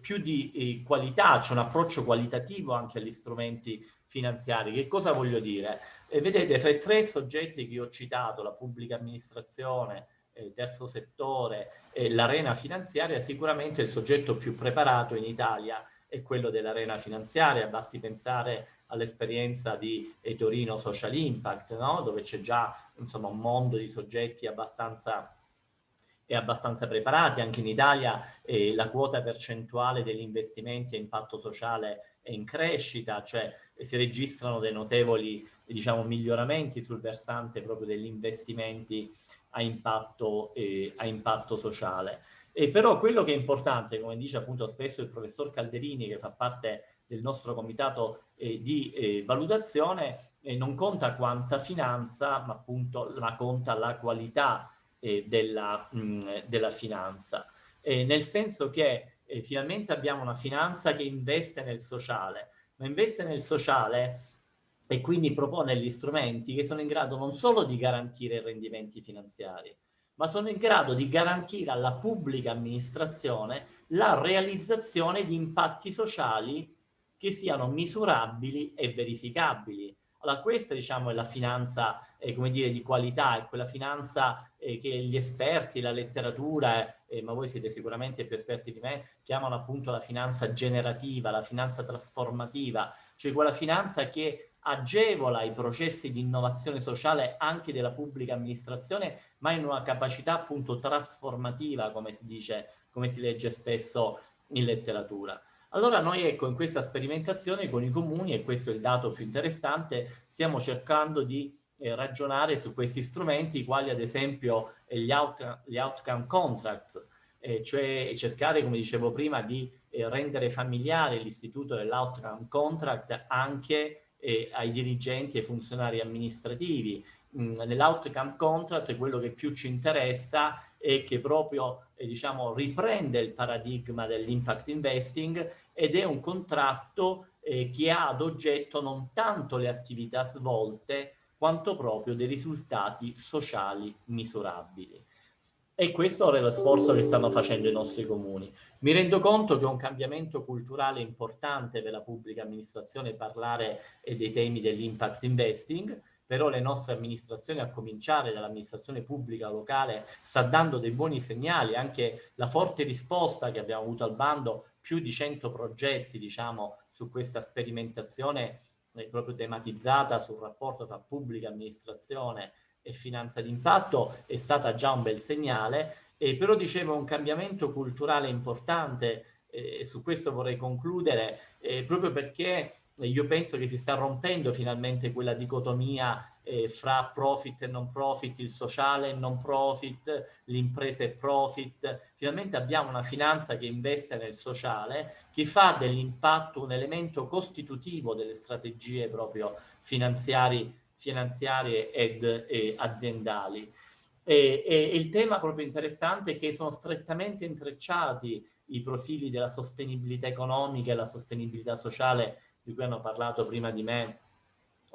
più di qualità, cioè un approccio qualitativo anche agli strumenti finanziari. Che cosa voglio dire? Vedete, fra i 3 soggetti che io ho citato, la pubblica amministrazione, il terzo settore e l'arena finanziaria, sicuramente il soggetto più preparato in Italia è quello dell'arena finanziaria. Basti pensare all'esperienza di Torino Social Impact, no? Dove c'è già, insomma, un mondo di soggetti abbastanza preparati. Anche in Italia la quota percentuale degli investimenti a impatto sociale è in crescita, cioè si registrano dei notevoli, diciamo, miglioramenti sul versante proprio degli investimenti a impatto sociale. Però quello che è importante, come dice appunto spesso il professor Calderini, che fa parte del nostro comitato di valutazione, non conta quanta finanza, ma appunto conta la qualità della finanza, nel senso che finalmente abbiamo una finanza che investe nel sociale, ma investe nel sociale e quindi propone gli strumenti che sono in grado non solo di garantire i rendimenti finanziari, ma sono in grado di garantire alla pubblica amministrazione la realizzazione di impatti sociali che siano misurabili e verificabili. Allora questa, diciamo, è la finanza come dire, di qualità, è quella finanza che gli esperti, la letteratura, ma voi siete sicuramente più esperti di me, chiamano appunto la finanza generativa, la finanza trasformativa, cioè quella finanza che agevola i processi di innovazione sociale anche della pubblica amministrazione, ma in una capacità appunto trasformativa, come si dice, come si legge spesso in letteratura. Allora noi, ecco, in questa sperimentazione con i comuni, e questo è il dato più interessante, stiamo cercando di ragionare su questi strumenti, quali ad esempio gli outcome contracts, cioè cercare, come dicevo prima, di rendere familiare l'istituto dell'outcome contract anche ai dirigenti e ai funzionari amministrativi. Nell'outcome contract quello che più ci interessa è che proprio diciamo, riprende il paradigma dell'impact investing ed è un contratto che ha ad oggetto non tanto le attività svolte quanto proprio dei risultati sociali misurabili. E questo è lo sforzo che stanno facendo i nostri comuni. Mi rendo conto che è un cambiamento culturale importante per la pubblica amministrazione parlare dei temi dell'impact investing, però le nostre amministrazioni, a cominciare dall'amministrazione pubblica locale, sta dando dei buoni segnali, anche la forte risposta che abbiamo avuto al bando, più di 100 progetti, diciamo, su questa sperimentazione proprio tematizzata sul rapporto tra pubblica amministrazione e finanza d'impatto, è stata già un bel segnale, però dicevo un cambiamento culturale importante, e su questo vorrei concludere, proprio perché io penso che si sta rompendo finalmente quella dicotomia fra profit e non profit, il sociale e non profit, l'impresa e profit. Finalmente abbiamo una finanza che investe nel sociale, che fa dell'impatto un elemento costitutivo delle strategie proprio finanziarie ed aziendali. E il tema proprio interessante è che sono strettamente intrecciati i profili della sostenibilità economica e la sostenibilità sociale di cui hanno parlato prima di me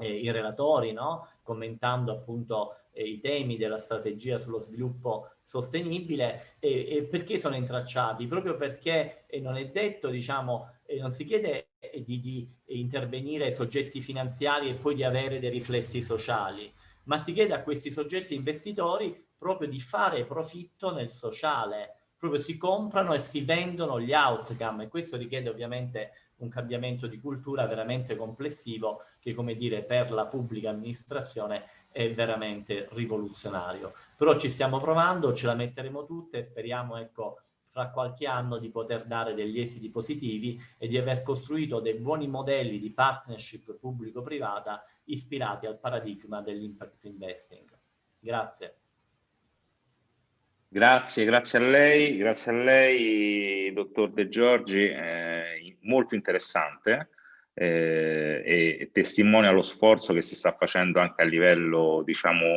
i relatori, no? Commentando appunto i temi della strategia sullo sviluppo sostenibile. Perché sono intracciati? Proprio perché non è detto, diciamo, non si chiede di intervenire ai soggetti finanziari e poi di avere dei riflessi sociali, ma si chiede a questi soggetti investitori proprio di fare profitto nel sociale, proprio si comprano e si vendono gli outcome, e questo richiede ovviamente un cambiamento di cultura veramente complessivo che, come dire, per la pubblica amministrazione è veramente rivoluzionario. Però ci stiamo provando, ce la metteremo tutte e speriamo, ecco, fra qualche anno di poter dare degli esiti positivi e di aver costruito dei buoni modelli di partnership pubblico-privata ispirati al paradigma dell'impact investing. Grazie. Grazie a lei, dottor De Giorgi, molto interessante e testimonia lo sforzo che si sta facendo anche a livello, diciamo,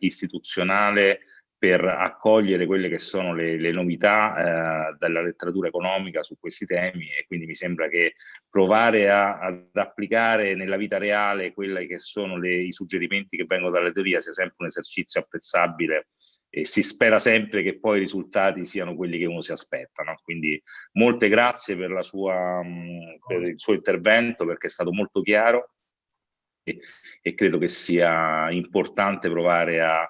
istituzionale per accogliere quelle che sono le novità della letteratura economica su questi temi, e quindi mi sembra che provare ad applicare nella vita reale quelli che sono i suggerimenti che vengono dalla teoria sia sempre un esercizio apprezzabile, e si spera sempre che poi i risultati siano quelli che uno si aspetta, no? Quindi molte grazie per per il suo intervento, perché è stato molto chiaro e credo che sia importante provare a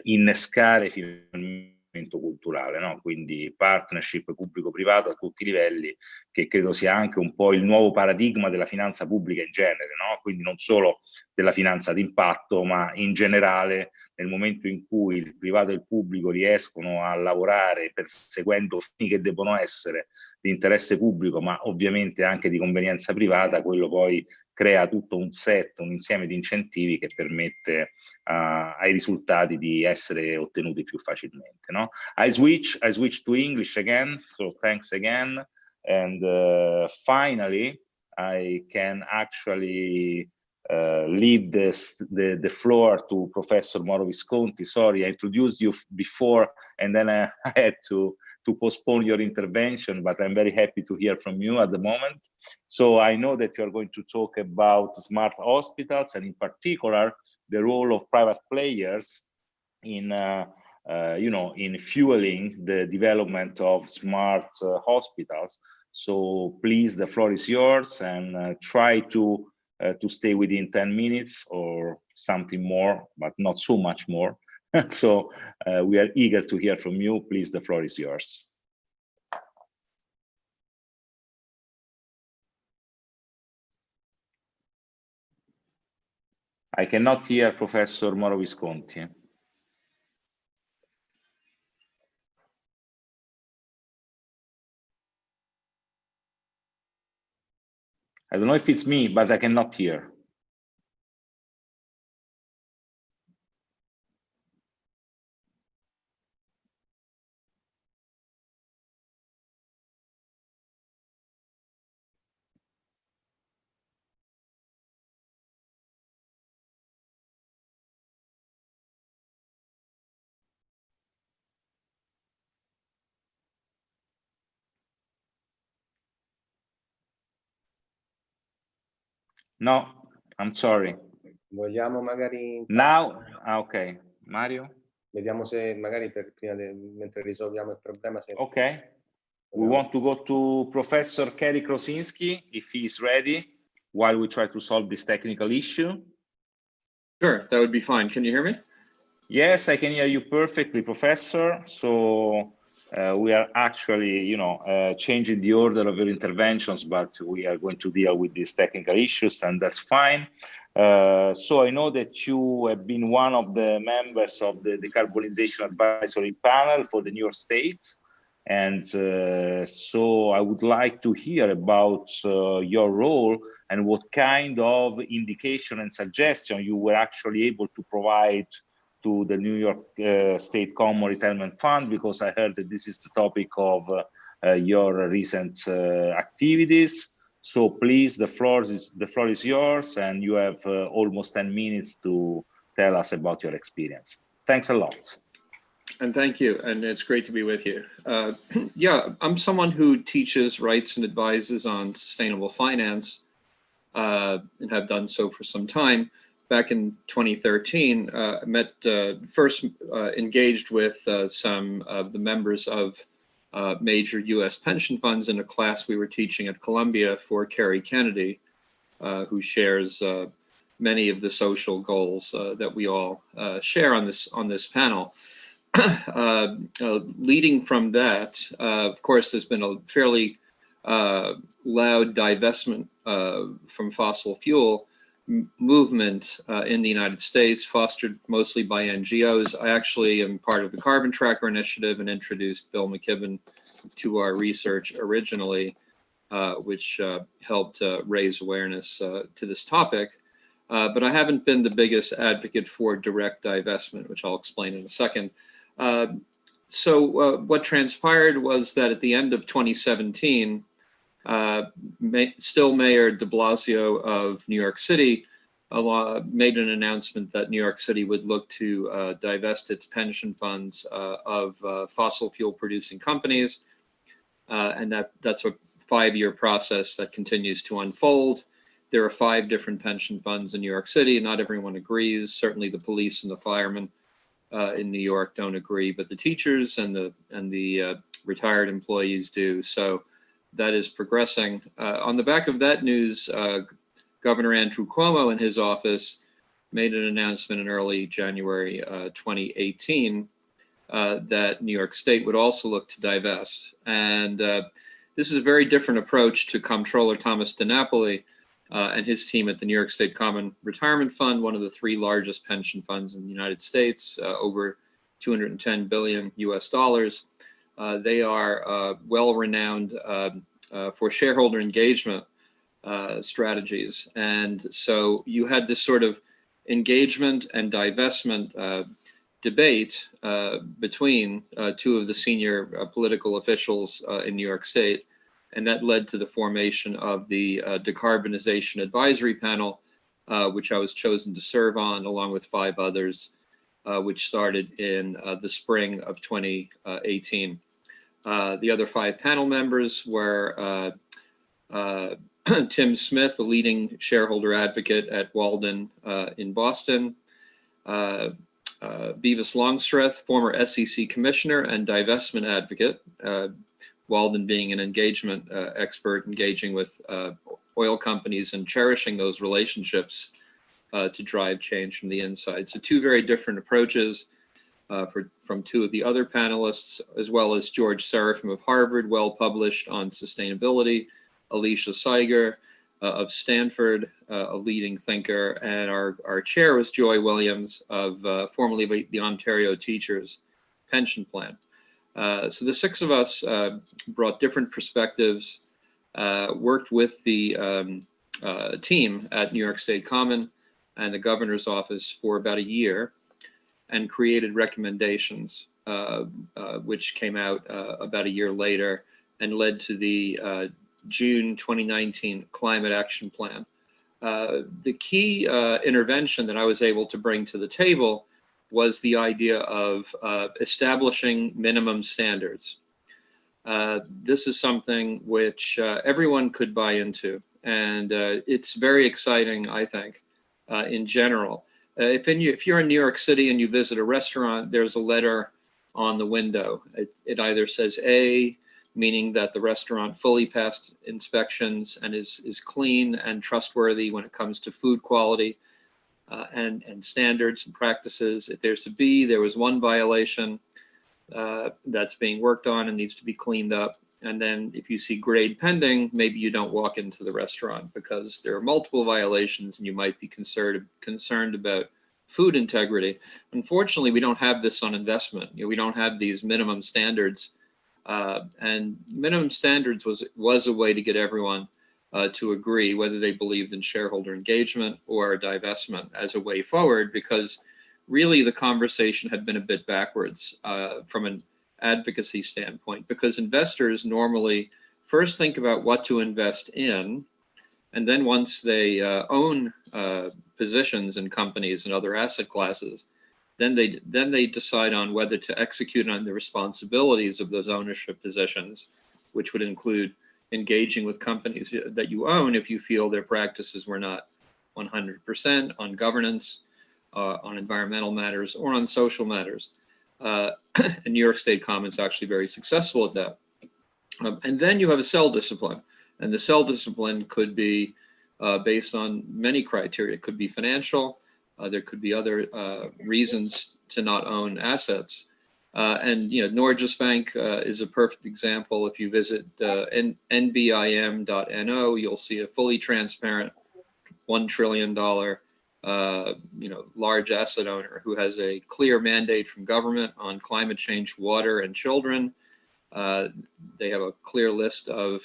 innescare finalmente culturale, no? Quindi partnership pubblico-privato a tutti i livelli, che credo sia anche un po' il nuovo paradigma della finanza pubblica in genere, no? Quindi non solo della finanza d'impatto, ma in generale nel momento in cui il privato e il pubblico riescono a lavorare perseguendo fini che devono essere di interesse pubblico, ma ovviamente anche di convenienza privata, quello poi crea tutto un insieme di incentivi che permette ai risultati di essere ottenuti più facilmente, no? I switch to English again, so thanks again, and finally I can actually leave the floor to Professor Mauro Visconti. Sorry, I introduced you before and then I had to postpone your intervention, but I'm very happy to hear from you at the moment. So I know that you're going to talk about smart hospitals, and in particular, the role of private players in in fueling the development of smart hospitals. So please, the floor is yours, and try to stay within 10 minutes or something more, but not so much more. So we are eager to hear from you. Please, the floor is yours. I cannot hear Professor Mauro Visconti. I don't know if it's me, but I cannot hear. No, I'm sorry. Vogliamo magari... Now, ok. Mario? Vediamo se magari mentre risolviamo il problema... Se... Okay. We want to go to Professor Kerry Krosinski, if he is ready, while we try to solve this technical issue. Sure, that would be fine. Can you hear me? Yes, I can hear you perfectly, Professor. So we are actually, changing the order of your interventions, but we are going to deal with these technical issues, and that's fine. So I know that you have been one of the members of the Decarbonization Advisory Panel for the New York State. And so I would like to hear about your role and what kind of indication and suggestion you were actually able to provide to the New York State Common Retirement Fund, because I heard that this is the topic of your recent activities. So please, the floor is yours, and you have almost 10 minutes to tell us about your experience. Thanks a lot. And thank you, and it's great to be with you. Yeah, I'm someone who teaches, writes, and advises on sustainable finance, and have done so for some time. Back in 2013, I first engaged with some of the members of major US pension funds in a class we were teaching at Columbia for Kerry Kennedy, who shares many of the social goals that we all share on this panel. Leading from that, of course, there's been a fairly loud divestment from fossil fuel movement in the United States, fostered mostly by NGOs. I actually am part of the Carbon Tracker Initiative and introduced Bill McKibben to our research originally, which helped raise awareness to this topic. But I haven't been the biggest advocate for direct divestment, which I'll explain in a second. So what transpired was that at the end of 2017, still Mayor de Blasio of New York City made an announcement that New York City would look to divest its pension funds of fossil fuel producing companies. And that's a 5-year process that continues to unfold. There are 5 different pension funds in New York City. Not everyone agrees. Certainly the police and the firemen in New York don't agree, but the teachers and the retired employees do. So that is progressing. On the back of that news, Governor Andrew Cuomo in his office made an announcement in early January 2018 that New York State would also look to divest. And this is a very different approach to Comptroller Thomas DiNapoli and his team at the New York State Common Retirement Fund, one of the 3 largest pension funds in the United States, over $210 billion US. They are well-renowned for shareholder engagement strategies. And so you had this sort of engagement and divestment debate between 2 of the senior political officials in New York State. And that led to the formation of the Decarbonization Advisory Panel, which I was chosen to serve on, along with 5 others, which started in the spring of 2018. The other 5 panel members were Tim Smith, a leading shareholder advocate at Walden in Boston, Beavis Longstreth, former SEC commissioner and divestment advocate, Walden being an engagement expert, engaging with oil companies and cherishing those relationships to drive change from the inside. So 2 very different approaches from 2 of the other panelists, as well as George Serafim of Harvard, well published on sustainability, Alicia Seiger of Stanford, a leading thinker, and our chair was Joy Williams of formerly the Ontario Teachers Pension Plan. So the 6 of us brought different perspectives, worked with the team at New York State Common and the governor's office for about a year and created recommendations, which came out about a year later and led to the June 2019 Climate Action Plan. The key intervention that I was able to bring to the table was the idea of establishing minimum standards. This is something which everyone could buy into, and it's very exciting, I think, in general. If you're in New York City and you visit a restaurant, there's a letter on the window. It either says A, meaning that the restaurant fully passed inspections and is clean and trustworthy when it comes to food quality and standards and practices. If there's a B, there was one violation that's being worked on and needs to be cleaned up. And then if you see grade pending, maybe you don't walk into the restaurant because there are multiple violations and you might be concerned about food integrity. Unfortunately, we don't have this on investment. We don't have these minimum standards. And minimum standards was a way to get everyone to agree whether they believed in shareholder engagement or divestment as a way forward, because really the conversation had been a bit backwards from an advocacy standpoint, because investors normally first think about what to invest in, and then once they own positions in companies and other asset classes, then they decide on whether to execute on the responsibilities of those ownership positions, which would include engaging with companies that you own if you feel their practices were not 100% on governance, on environmental matters, or on social matters. And New York State Common's actually very successful at that. And then you have a sell discipline, and the sell discipline could be based on many criteria. It could be financial. There could be other reasons to not own assets. And Norges Bank is a perfect example. If you visit nbim.no, you'll see a fully transparent $1 trillion large asset owner who has a clear mandate from government on climate change, water, and children. They have a clear list of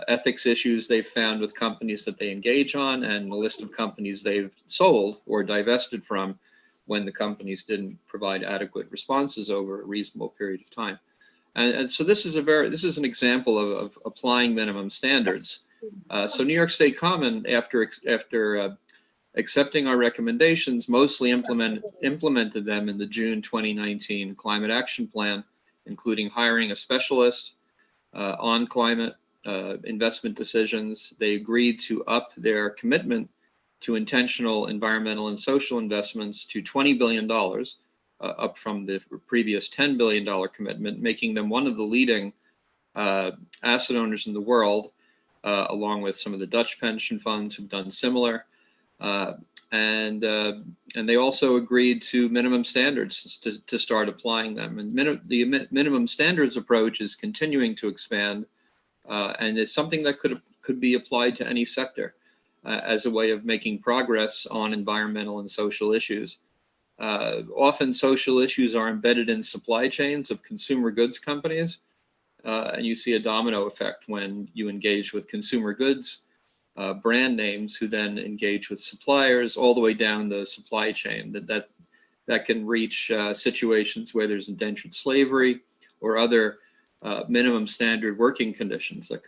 ethics issues they've found with companies that they engage on, and a list of companies they've sold or divested from when the companies didn't provide adequate responses over a reasonable period of time. And so this is an example of applying minimum standards. So New York State Common, after accepting our recommendations, mostly implemented them in the June 2019 Climate Action Plan, including hiring a specialist on climate investment decisions. They agreed to up their commitment to intentional environmental and social investments to $20 billion, up from the previous $10 billion commitment, making them one of the leading asset owners in the world, along with some of the Dutch pension funds who've done similar. And they also agreed to minimum standards to start applying them. And the minimum standards approach is continuing to expand, and it's something that could be applied to any sector as a way of making progress on environmental and social issues. Often social issues are embedded in supply chains of consumer goods companies, and you see a domino effect when you engage with consumer goods brand names who then engage with suppliers all the way down the supply chain. That can reach situations where there's indentured slavery or other minimum standard working conditions that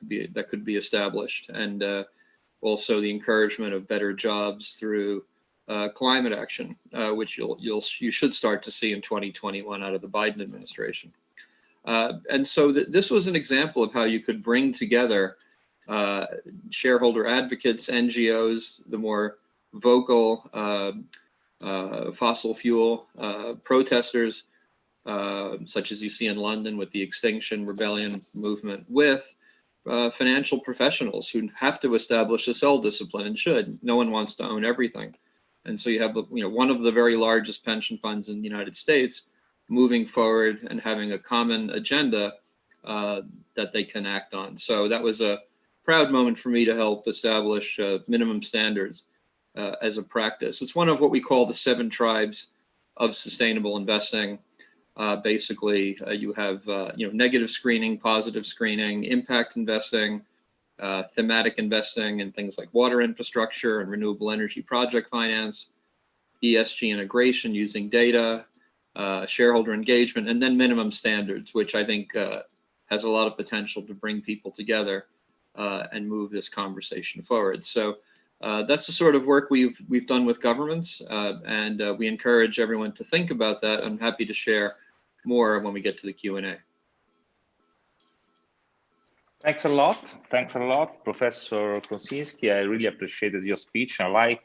could be established, and also the encouragement of better jobs through climate action, which you should start to see in 2021 out of the Biden administration. And so this was an example of how you could bring together shareholder advocates, NGOs, the more vocal fossil fuel protesters, such as you see in London with the Extinction Rebellion movement, with financial professionals who have to establish a sell discipline and should. No one wants to own everything. And so you have one of the very largest pension funds in the United States moving forward and having a common agenda that they can act on. So that was a proud moment for me to help establish minimum standards as a practice. It's one of what we call the 7 tribes of sustainable investing. Basically, you have negative screening, positive screening, impact investing, thematic investing in things like water infrastructure and renewable energy project finance, ESG integration using data, shareholder engagement, and then minimum standards, which I think has a lot of potential to bring people together and move this conversation forward. So that's the sort of work we've done with governments, and we encourage everyone to think about that. I'm happy to share more when we get to the Q&A. Thanks a lot, Professor Kosinski. I really appreciated your speech. I like,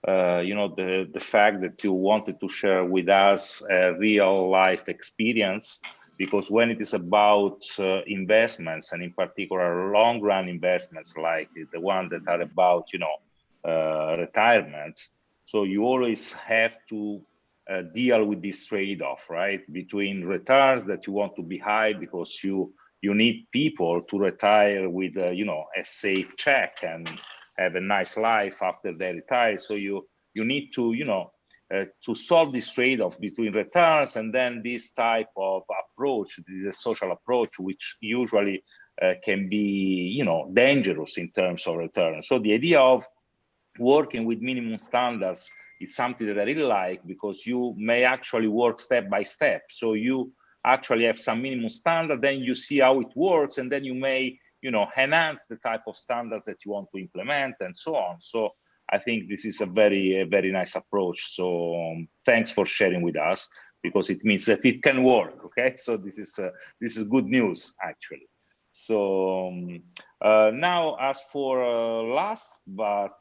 the fact that you wanted to share with us a real life experience, because when it is about investments, and in particular long run investments like the one that are about, retirement, so you always have to deal with this trade-off, right, between returns that you want to be high because you need people to retire with a safe check and have a nice life after they retire. So you need to to solve this trade-off between returns and then this type of approach, the social approach, which usually can be dangerous in terms of return. So the idea of working with minimum standards is something that I really like, because you may actually work step by step. So you actually have some minimum standard, then you see how it works, and then you may enhance the type of standards that you want to implement and so on. So I think this is a very nice approach. So thanks for sharing with us, because it means that it can work. Okay, so this is good news actually. So now, as for last, but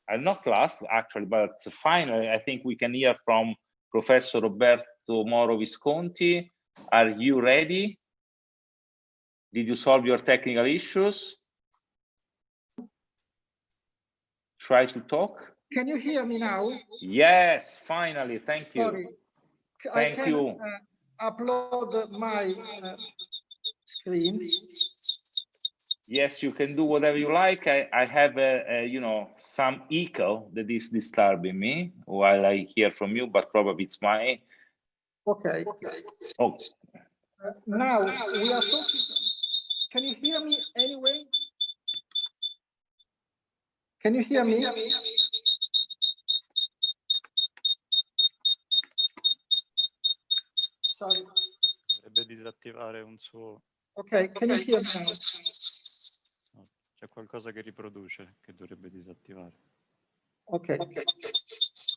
not last actually, but finally, I think we can hear from Professor Roberto Moro Visconti. Are you ready? Did you solve your technical issues? Try to talk. Can you hear me now? Yes, finally. Thank you. Sorry. Thank you. Upload my screen. Yes, you can do whatever you like. I have some echo that is disturbing me while I hear from you, but probably it's my. Okay. Oh. Now we are talking. Can you hear me anyway? Can you hear me? Sorry. Dovrebbe disattivare un suo. Ok, can you hear me now? No, c'è qualcosa che riproduce che dovrebbe disattivare. Ok.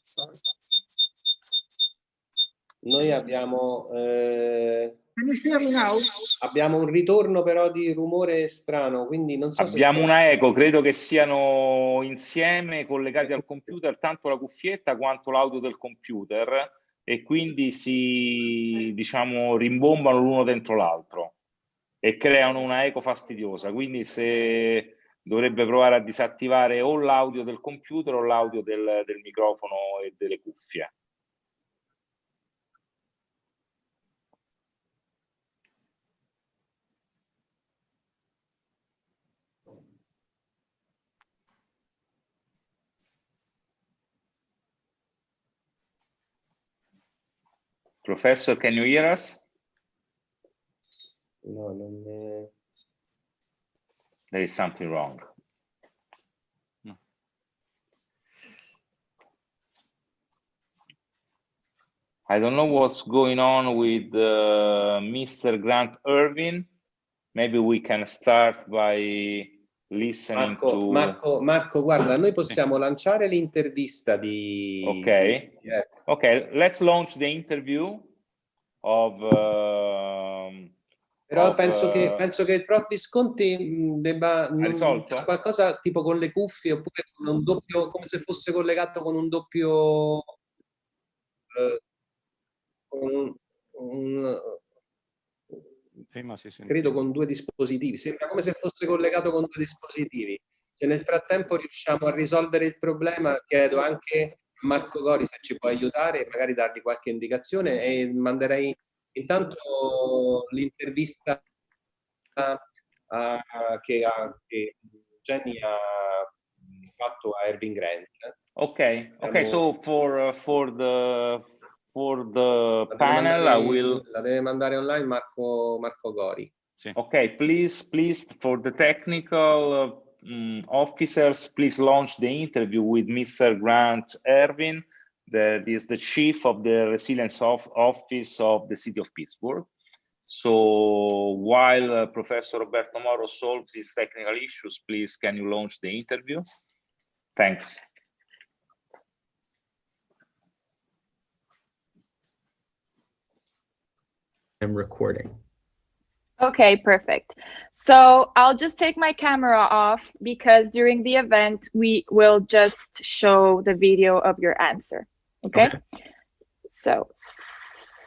Sorry. Noi abbiamo Can you hear me now? abbiamo un ritorno però di rumore strano, quindi non so se abbiamo una eco, credo che siano insieme collegati al computer, tanto la cuffietta quanto l'audio del computer, e quindi si rimbombano l'uno dentro l'altro e creano una eco fastidiosa. Quindi se dovrebbe provare a disattivare o l'audio del computer o l'audio del microfono e delle cuffie. Professor, can you hear us? No, non è... There is something wrong. No. I don't know what's going on with Mr. Grant Irvin. Maybe we can start by listening to... Marco, guarda, noi possiamo lanciare l'intervista di... Ok. Ok, let's launch the interview of... Però penso che il prof Visconti debba qualcosa tipo con le cuffie, oppure con un doppio, come se fosse collegato con un doppio... Prima si sentiva. Credo con due dispositivi, sembra come se fosse collegato con due dispositivi. Se nel frattempo riusciamo a risolvere il problema, chiedo anche a Marco Gori se ci può aiutare, magari dargli qualche indicazione, e manderei intanto l'intervista che Jenny ha fatto a Irving Grant. Ok, so for the panel I will... La deve mandare online Marco Gori. Sì. Okay, please, for the technical officers, please launch the interview with Mr. Grant Erwin, that is the chief of the Resilience Office of the City of Pittsburgh. So while Professor Roberto Moro solves these technical issues, please, can you launch the interview? Thanks. I'm recording. Okay, perfect. So I'll just take my camera off because during the event, we will just show the video of your answer. Okay? So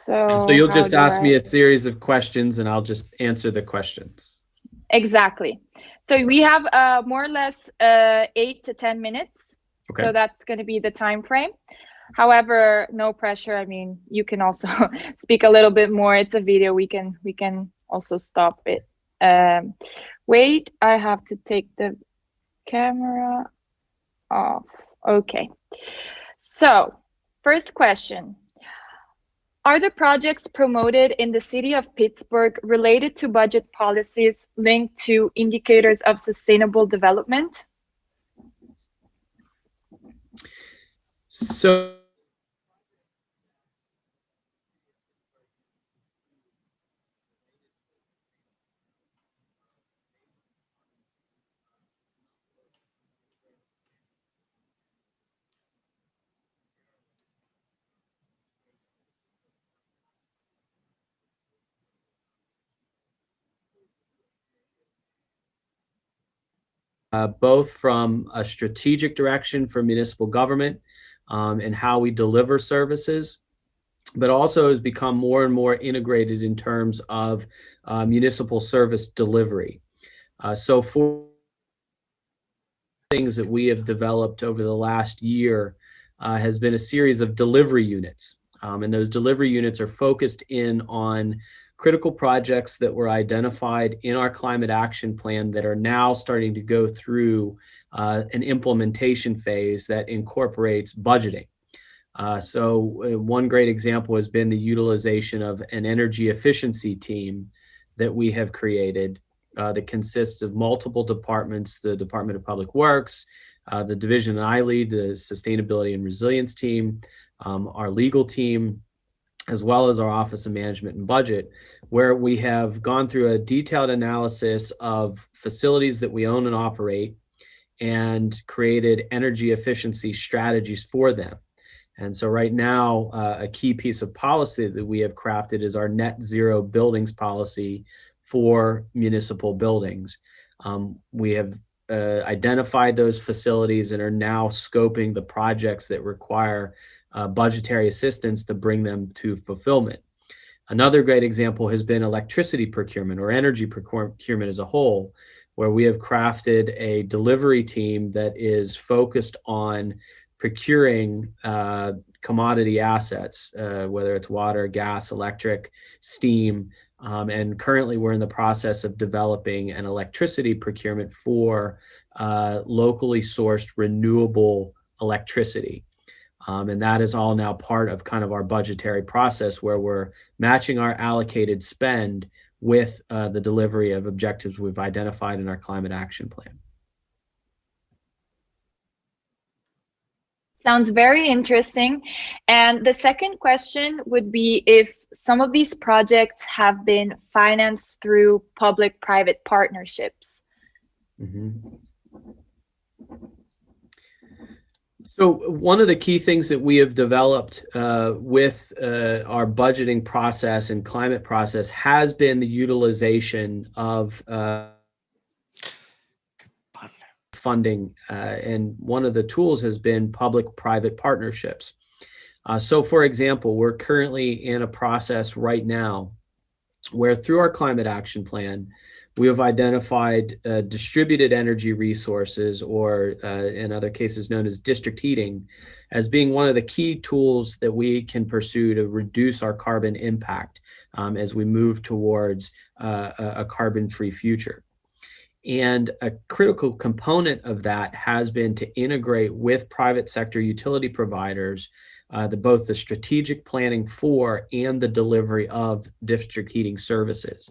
you'll how just do ask I- me a series of questions and I'll just answer the questions. Exactly. So we have more or less 8 to 10 minutes. Okay. So that's going to be the time frame. However, no pressure. I mean, you can also speak a little bit more. It's a video. We can also stop it. Wait, I have to take the camera off. Okay. So, first question. Are the projects promoted in the city of Pittsburgh related to budget policies linked to indicators of sustainable development? So both from a strategic direction for municipal government and how we deliver services, but also has become more and more integrated in terms of municipal service delivery. So for things that we have developed over the last year has been a series of delivery units. And those delivery units are focused in on critical projects that were identified in our climate action plan that are now starting to go through an implementation phase that incorporates budgeting. So one great example has been the utilization of an energy efficiency team that we have created that consists of multiple departments, the Department of Public Works, the division I lead, the Sustainability and Resilience team, our legal team, as well as our Office of Management and Budget, where we have gone through a detailed analysis of facilities that we own and operate and created energy efficiency strategies for them. And so right now, a key piece of policy that we have crafted is our net zero buildings policy for municipal buildings. We have identified those facilities and are now scoping the projects that require budgetary assistance to bring them to fulfillment. Another great example has been electricity procurement or energy procurement as a whole, where we have crafted a delivery team that is focused on procuring commodity assets, whether it's water, gas, electric, steam, and currently we're in the process of developing an electricity procurement for locally sourced renewable electricity. And that is all now part of kind of our budgetary process where we're matching our allocated spend with the delivery of objectives we've identified in our climate action plan. Sounds very interesting. And the second question would be if some of these projects have been financed through public-private partnerships. Mm-hmm. So one of the key things that we have developed with our budgeting process and climate process has been the utilization of funding. And one of the tools has been public-private partnerships. So for example, we're currently in a process right now where through our climate action plan, we have identified distributed energy resources, or in other cases known as district heating, as being one of the key tools that we can pursue to reduce our carbon impact as we move towards a carbon-free future. And a critical component of that has been to integrate with private sector utility providers both the strategic planning for and the delivery of district heating services.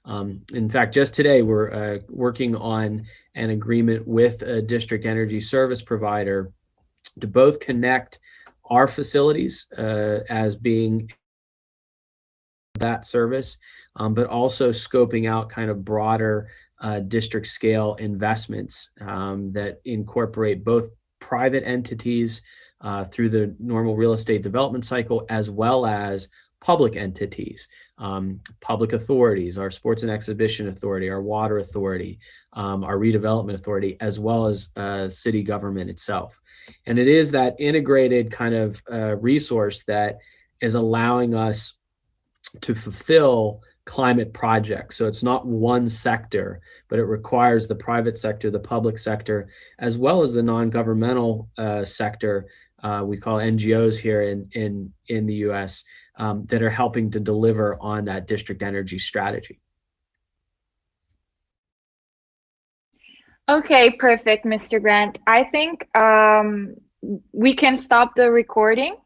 In fact, just today, we're working on an agreement with a district energy service provider to both connect our facilities as being that service, but also scoping out kind of broader district scale investments that incorporate both private entities through the normal real estate development cycle, as well as public entities, public authorities, our sports and exhibition authority, our water authority, our redevelopment authority, as well as city government itself. And it is that integrated kind of resource that is allowing us to fulfill climate projects. So it's not one sector, but it requires the private sector, the public sector, as well as the non-governmental sector, we call NGOs here in the US, that are helping to deliver on that district energy strategy. Okay, perfect, Mr. Grant. I think we can stop the recording.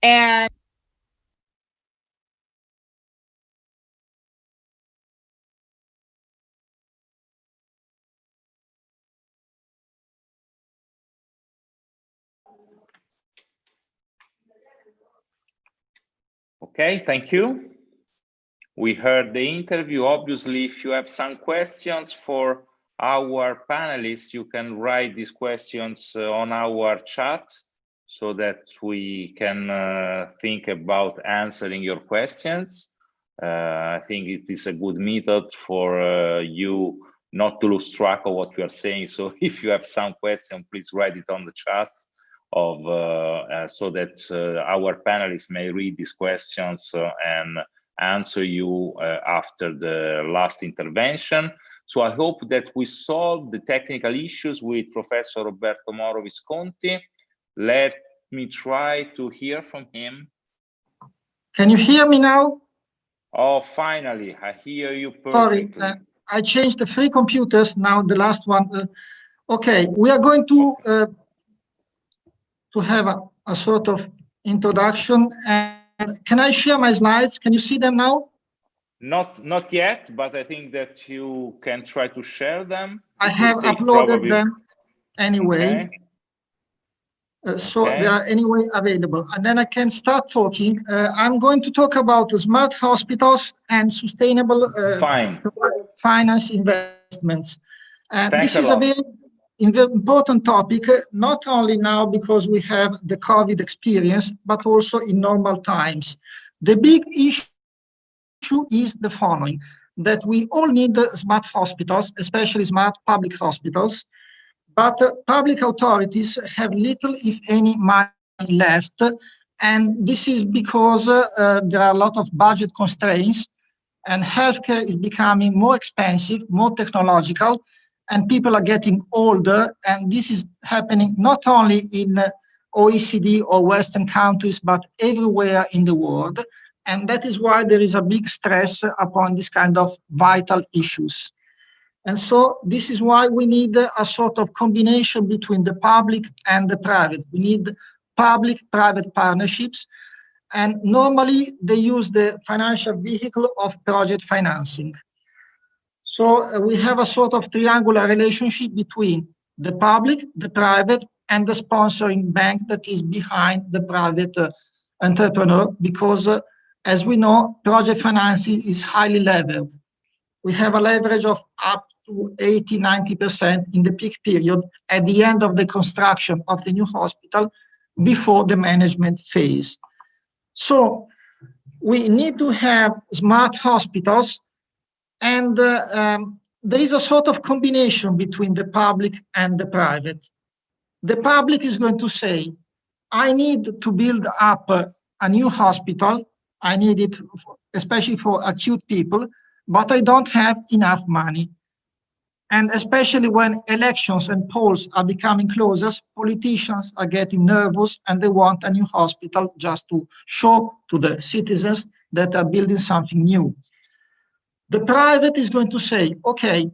And Okay, thank you. We heard the interview. Obviously, if you have some questions for our panelists, you can write these questions on our chat so that we can think about answering your questions. I think it is a good method for you not to lose track of what we are saying. So if you have some question, please write it on the chat so that our panelists may read these questions and answer you after the last intervention. So I hope that we solved the technical issues with Professor Roberto Moro Visconti. Let me try to hear from him. Can you hear me now? Oh, finally, I hear you perfectly. Sorry, I changed the three computers, now the last one. Okay, we are going to have a sort of introduction. And can I share my slides? Can you see them now? Not yet, but I think that you can try to share them. I have uploaded them anyway. Okay. So they are anyway available. And then I can start talking. I'm going to talk about smart hospitals and sustainable finance investments. And this is a very important topic, not only now because we have the COVID experience, but also in normal times. The big issue is the following, that we all need smart hospitals, especially smart public hospitals, but public authorities have little, if any, money left. And this is because there are a lot of budget constraints, and healthcare is becoming more expensive, more technological, and people are getting older. And this is happening not only in OECD or Western countries, but everywhere in the world. And that is why there is a big stress upon this kind of vital issues. And so this is why we need a sort of combination between the public and the private. We need public-private partnerships. And normally they use the financial vehicle of project financing. So we have a sort of triangular relationship between the public, the private, and the sponsoring bank that is behind the private entrepreneur, because as we know, project financing is highly levered. We have a leverage of up to 80–90% in the peak period at the end of the construction of the new hospital before the management phase. So we need to have smart hospitals, and there is a sort of combination between the public and the private. The public is going to say, I need to build up a new hospital. I need it especially for acute people, but I don't have enough money. And especially when elections and polls are becoming closer, politicians are getting nervous and they want a new hospital just to show to the citizens that are building something new. The private is going to say, okay,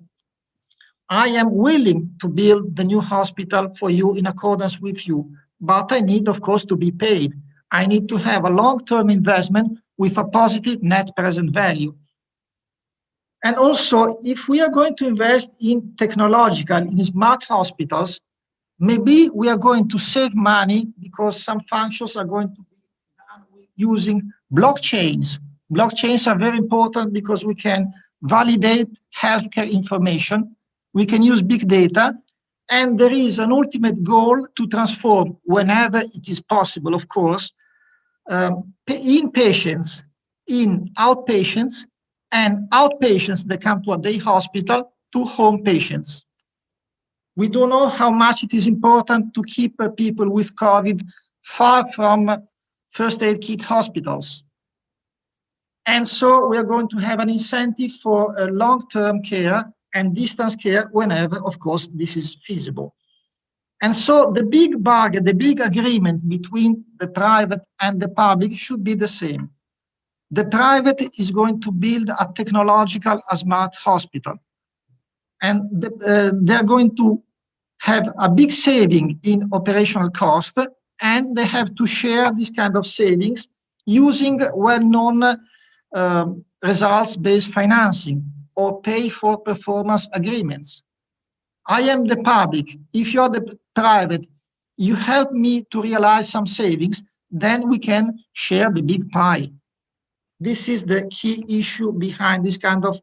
I am willing to build the new hospital for you in accordance with you, but I need, of course, to be paid. I need to have a long-term investment with a positive net present value. And also, if we are going to invest in technological, in smart hospitals, maybe we are going to save money because some functions are going to be done using blockchains. Blockchains are very important because we can validate healthcare information. We can use big data. And there is an ultimate goal to transform, whenever it is possible, of course, inpatients in outpatients, and outpatients that come to a day hospital to home patients. We don't know how much it is important to keep people with COVID far from first aid kit hospitals. And so we are going to have an incentive for long-term care and distance care whenever, of course, this is feasible. And so the big bargain, the big agreement between the private and the public should be the same. The private is going to build a technological, a smart hospital. And they're going to have a big saving in operational cost, and they have to share this kind of savings using well-known results-based financing or pay-for-performance agreements. I am the public. If you're the private, you help me to realize some savings, then we can share the big pie. This is the key issue behind this kind of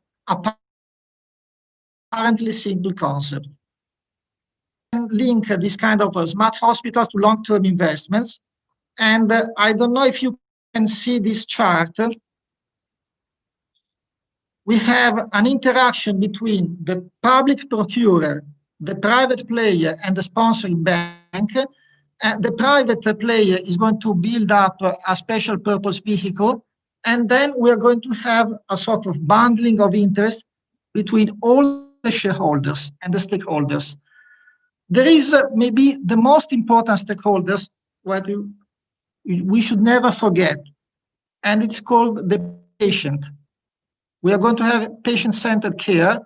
apparently simple concept. And link this kind of smart hospitals to long-term investments. And I don't know if you can see this chart. We have an interaction between the public procurer, the private player, and the sponsoring bank. And the private player is going to build up a special purpose vehicle, and then we are going to have a sort of bundling of interest between all the shareholders and the stakeholders. There is maybe the most important stakeholders what we should never forget, and it's called the patient. We are going to have patient-centered care,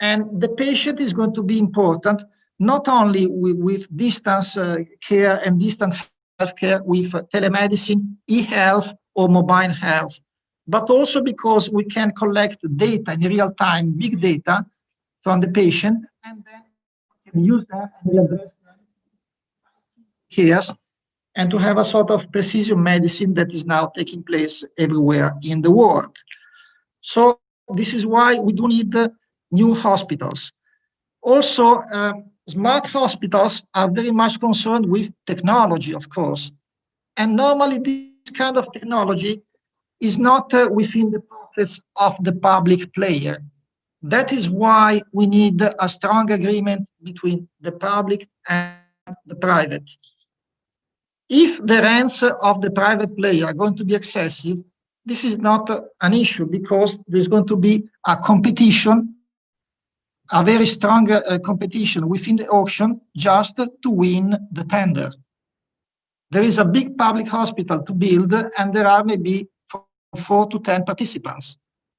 and the patient is going to be important, not only with distance care and distant healthcare with telemedicine, e-health, or mobile health, but also because we can collect data in real time, big data from the patient, and then we can use that and address them cares, and to have a sort of precision medicine that is now taking place everywhere in the world. So this is why we do need new hospitals. Also, smart hospitals are very much concerned with technology, of course. And normally this kind of technology is not within the pockets of the public player. That is why we need a strong agreement between the public and the private. If the rents of the private player are going to be excessive, this is not an issue because there's going to be a competition, a very strong competition within the auction just to win the tender. There is a big public hospital to build and there are maybe 4 to 10 participants.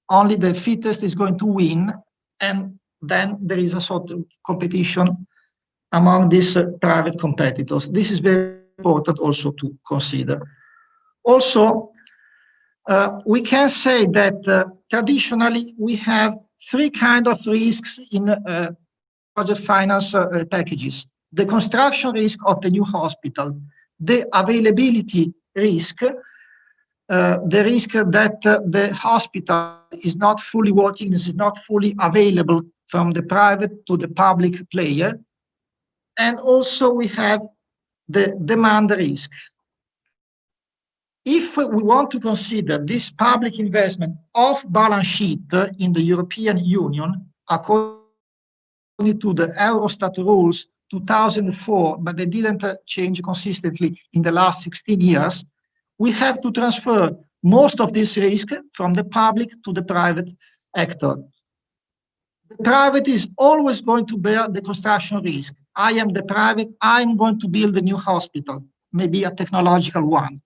Only the fittest is going to win, and then there is a sort of competition among these private competitors. This is very important also to consider. Also, we can say that traditionally we have 3 kinds of risks in project finance packages. The construction risk of the new hospital, the availability risk, the risk that the hospital is not fully working, this is not fully available from the private to the public player. And also we have the demand risk. If we want to consider this public investment off balance sheet in the European Union, according to the Eurostat rules 2004, but they didn't change consistently in the last 16 years, we have to transfer most of this risk from the public to the private actor. The private is always going to bear the construction risk. I am the private, I'm going to build a new hospital, maybe a technological one.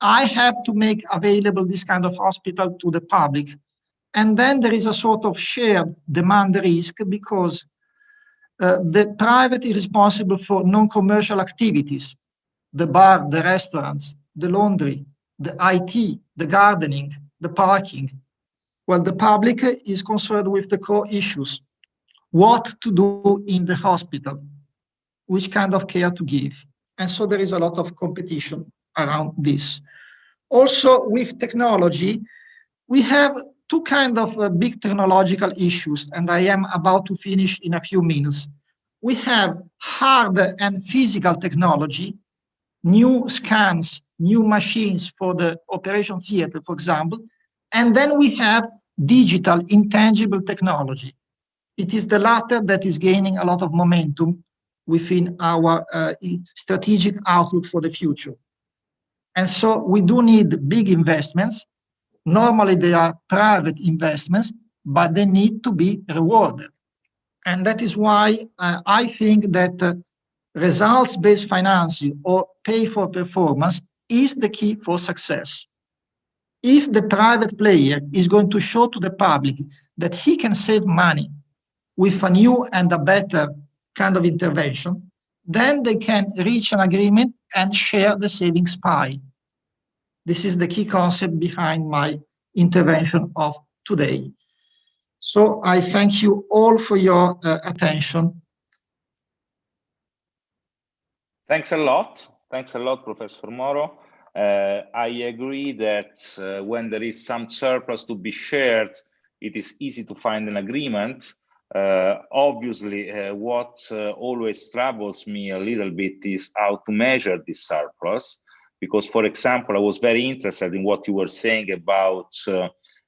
I have to make available this kind of hospital to the public. And then there is a sort of shared demand risk because the private is responsible for non-commercial activities, the bar, the restaurants, the laundry, the IT, the gardening, the parking. Well, the public is concerned with the core issues. What to do in the hospital, which kind of care to give. And so there is a lot of competition around this. Also, with technology, we have two kinds of big technological issues, and I am about to finish in a few minutes. We have hard and physical technology, new scans, new machines for the operation theater, for example, and then we have digital, intangible technology. It is the latter that is gaining a lot of momentum within our strategic outlook for the future. And so we do need big investments. Normally they are private investments, but they need to be rewarded. And that is why I think that results-based financing or pay for performance is the key for success. If the private player is going to show to the public that he can save money with a new and a better kind of intervention, then they can reach an agreement and share the savings pie. This is the key concept behind my intervention of today. So I thank you all for your attention. Thanks a lot. Thanks a lot, Professor Moro. I agree that when there is some surplus to be shared, it is easy to find an agreement. Obviously, what always troubles me a little bit is how to measure this surplus. Because, for example, I was very interested in what you were saying about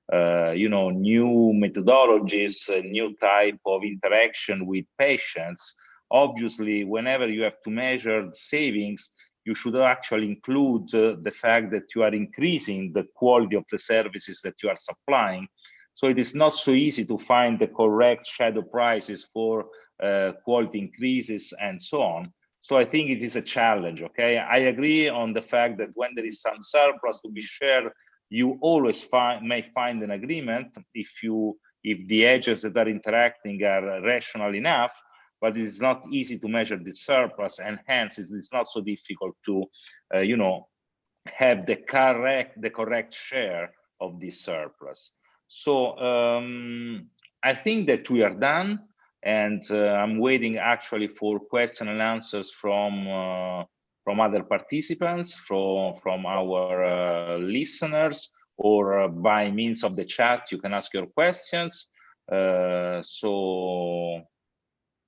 new methodologies, a new type of interaction with patients. Obviously, whenever you have to measure the savings, you should actually include the fact that you are increasing the quality of the services that you are supplying. So it is not so easy to find the correct shadow prices for quality increases and so on. So I think it is a challenge, okay? I agree on the fact that when there is some surplus to be shared, you always may find an agreement if the edges that are interacting are rational enough, but it is not easy to measure the surplus, and hence it's not so difficult to, have the correct share of this surplus. So I think that we are done. And I'm waiting actually for question and answers from other participants, from our listeners, or by means of the chat, you can ask your questions. So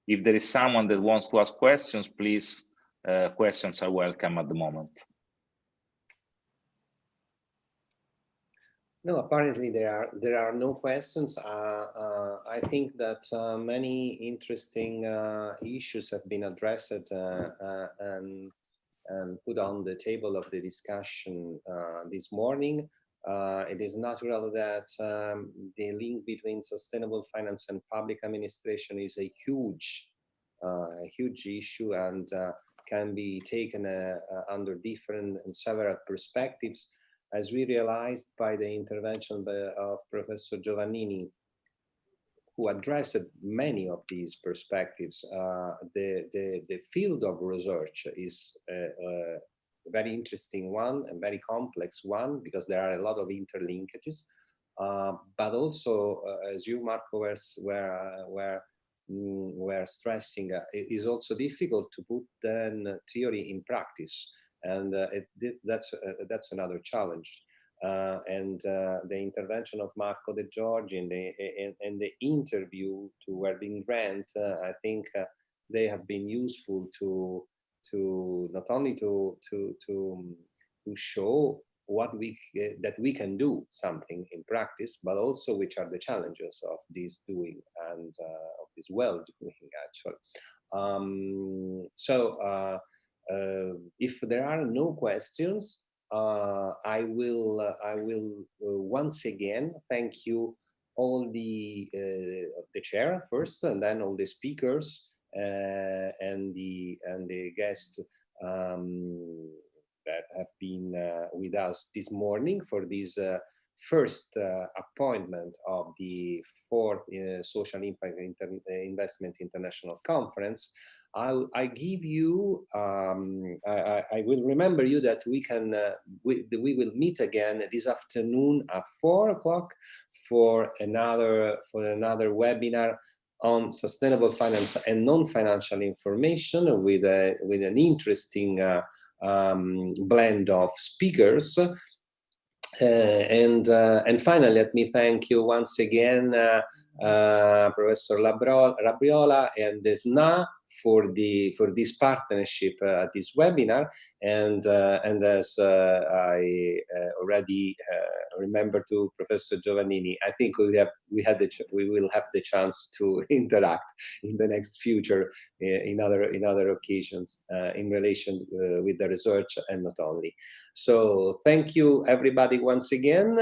if there is someone that wants to ask questions, please, questions are welcome at the moment. No, apparently there are no questions. I think that many interesting issues have been addressed and put on the table of the discussion this morning. It is natural that the link between sustainable finance and public administration is a huge issue and can be taken under different and several perspectives, as we realized by the intervention of Professor Giovannini, who addressed many of these perspectives. The field of research is a very interesting one and very complex one, because there are a lot of interlinkages, but also, as you, Marco, were stressing, it is also difficult to put then theory in practice. And that's another challenge. And the intervention of Marco De Giorgi and the interview to Wervin Grant, I think they have been useful to not only to show that we can do something in practice, but also which are the challenges of this doing and of this well doing, actually. If there are no questions, I will once again thank you all the chair first, and then all the speakers and the guests that have been with us this morning for this first appointment of the 4th Social Impact Investment International Conference. I give you, I will remember you that we will meet again this afternoon at 4 o'clock for another webinar on sustainable finance and non-financial information with an interesting blend of speakers. And finally, let me thank you once again, Professor Labriola and the SNA for this partnership at this webinar. And as I already remember to Professor Giovannini, I think we will have the chance to interact in the next future in other occasions in relation with the research and not only. So thank you everybody once again.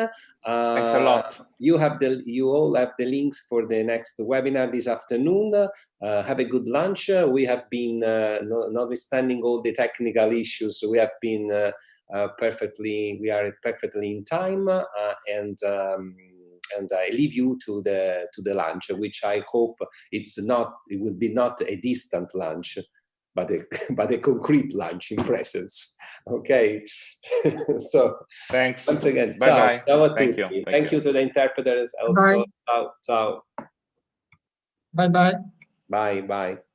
Thanks a lot. You all have the links for the next webinar this afternoon. Have a good lunch. We have been, notwithstanding all the technical issues, we have been we are perfectly in time, and I leave you to the lunch, which I hope it will be not a distant lunch, but a concrete lunch in presence. Okay. So thanks once again. Bye bye. Ciao a Thank tutti. you. Thank you to the interpreters also. Bye. Ciao. Ciao. Bye bye. Bye bye.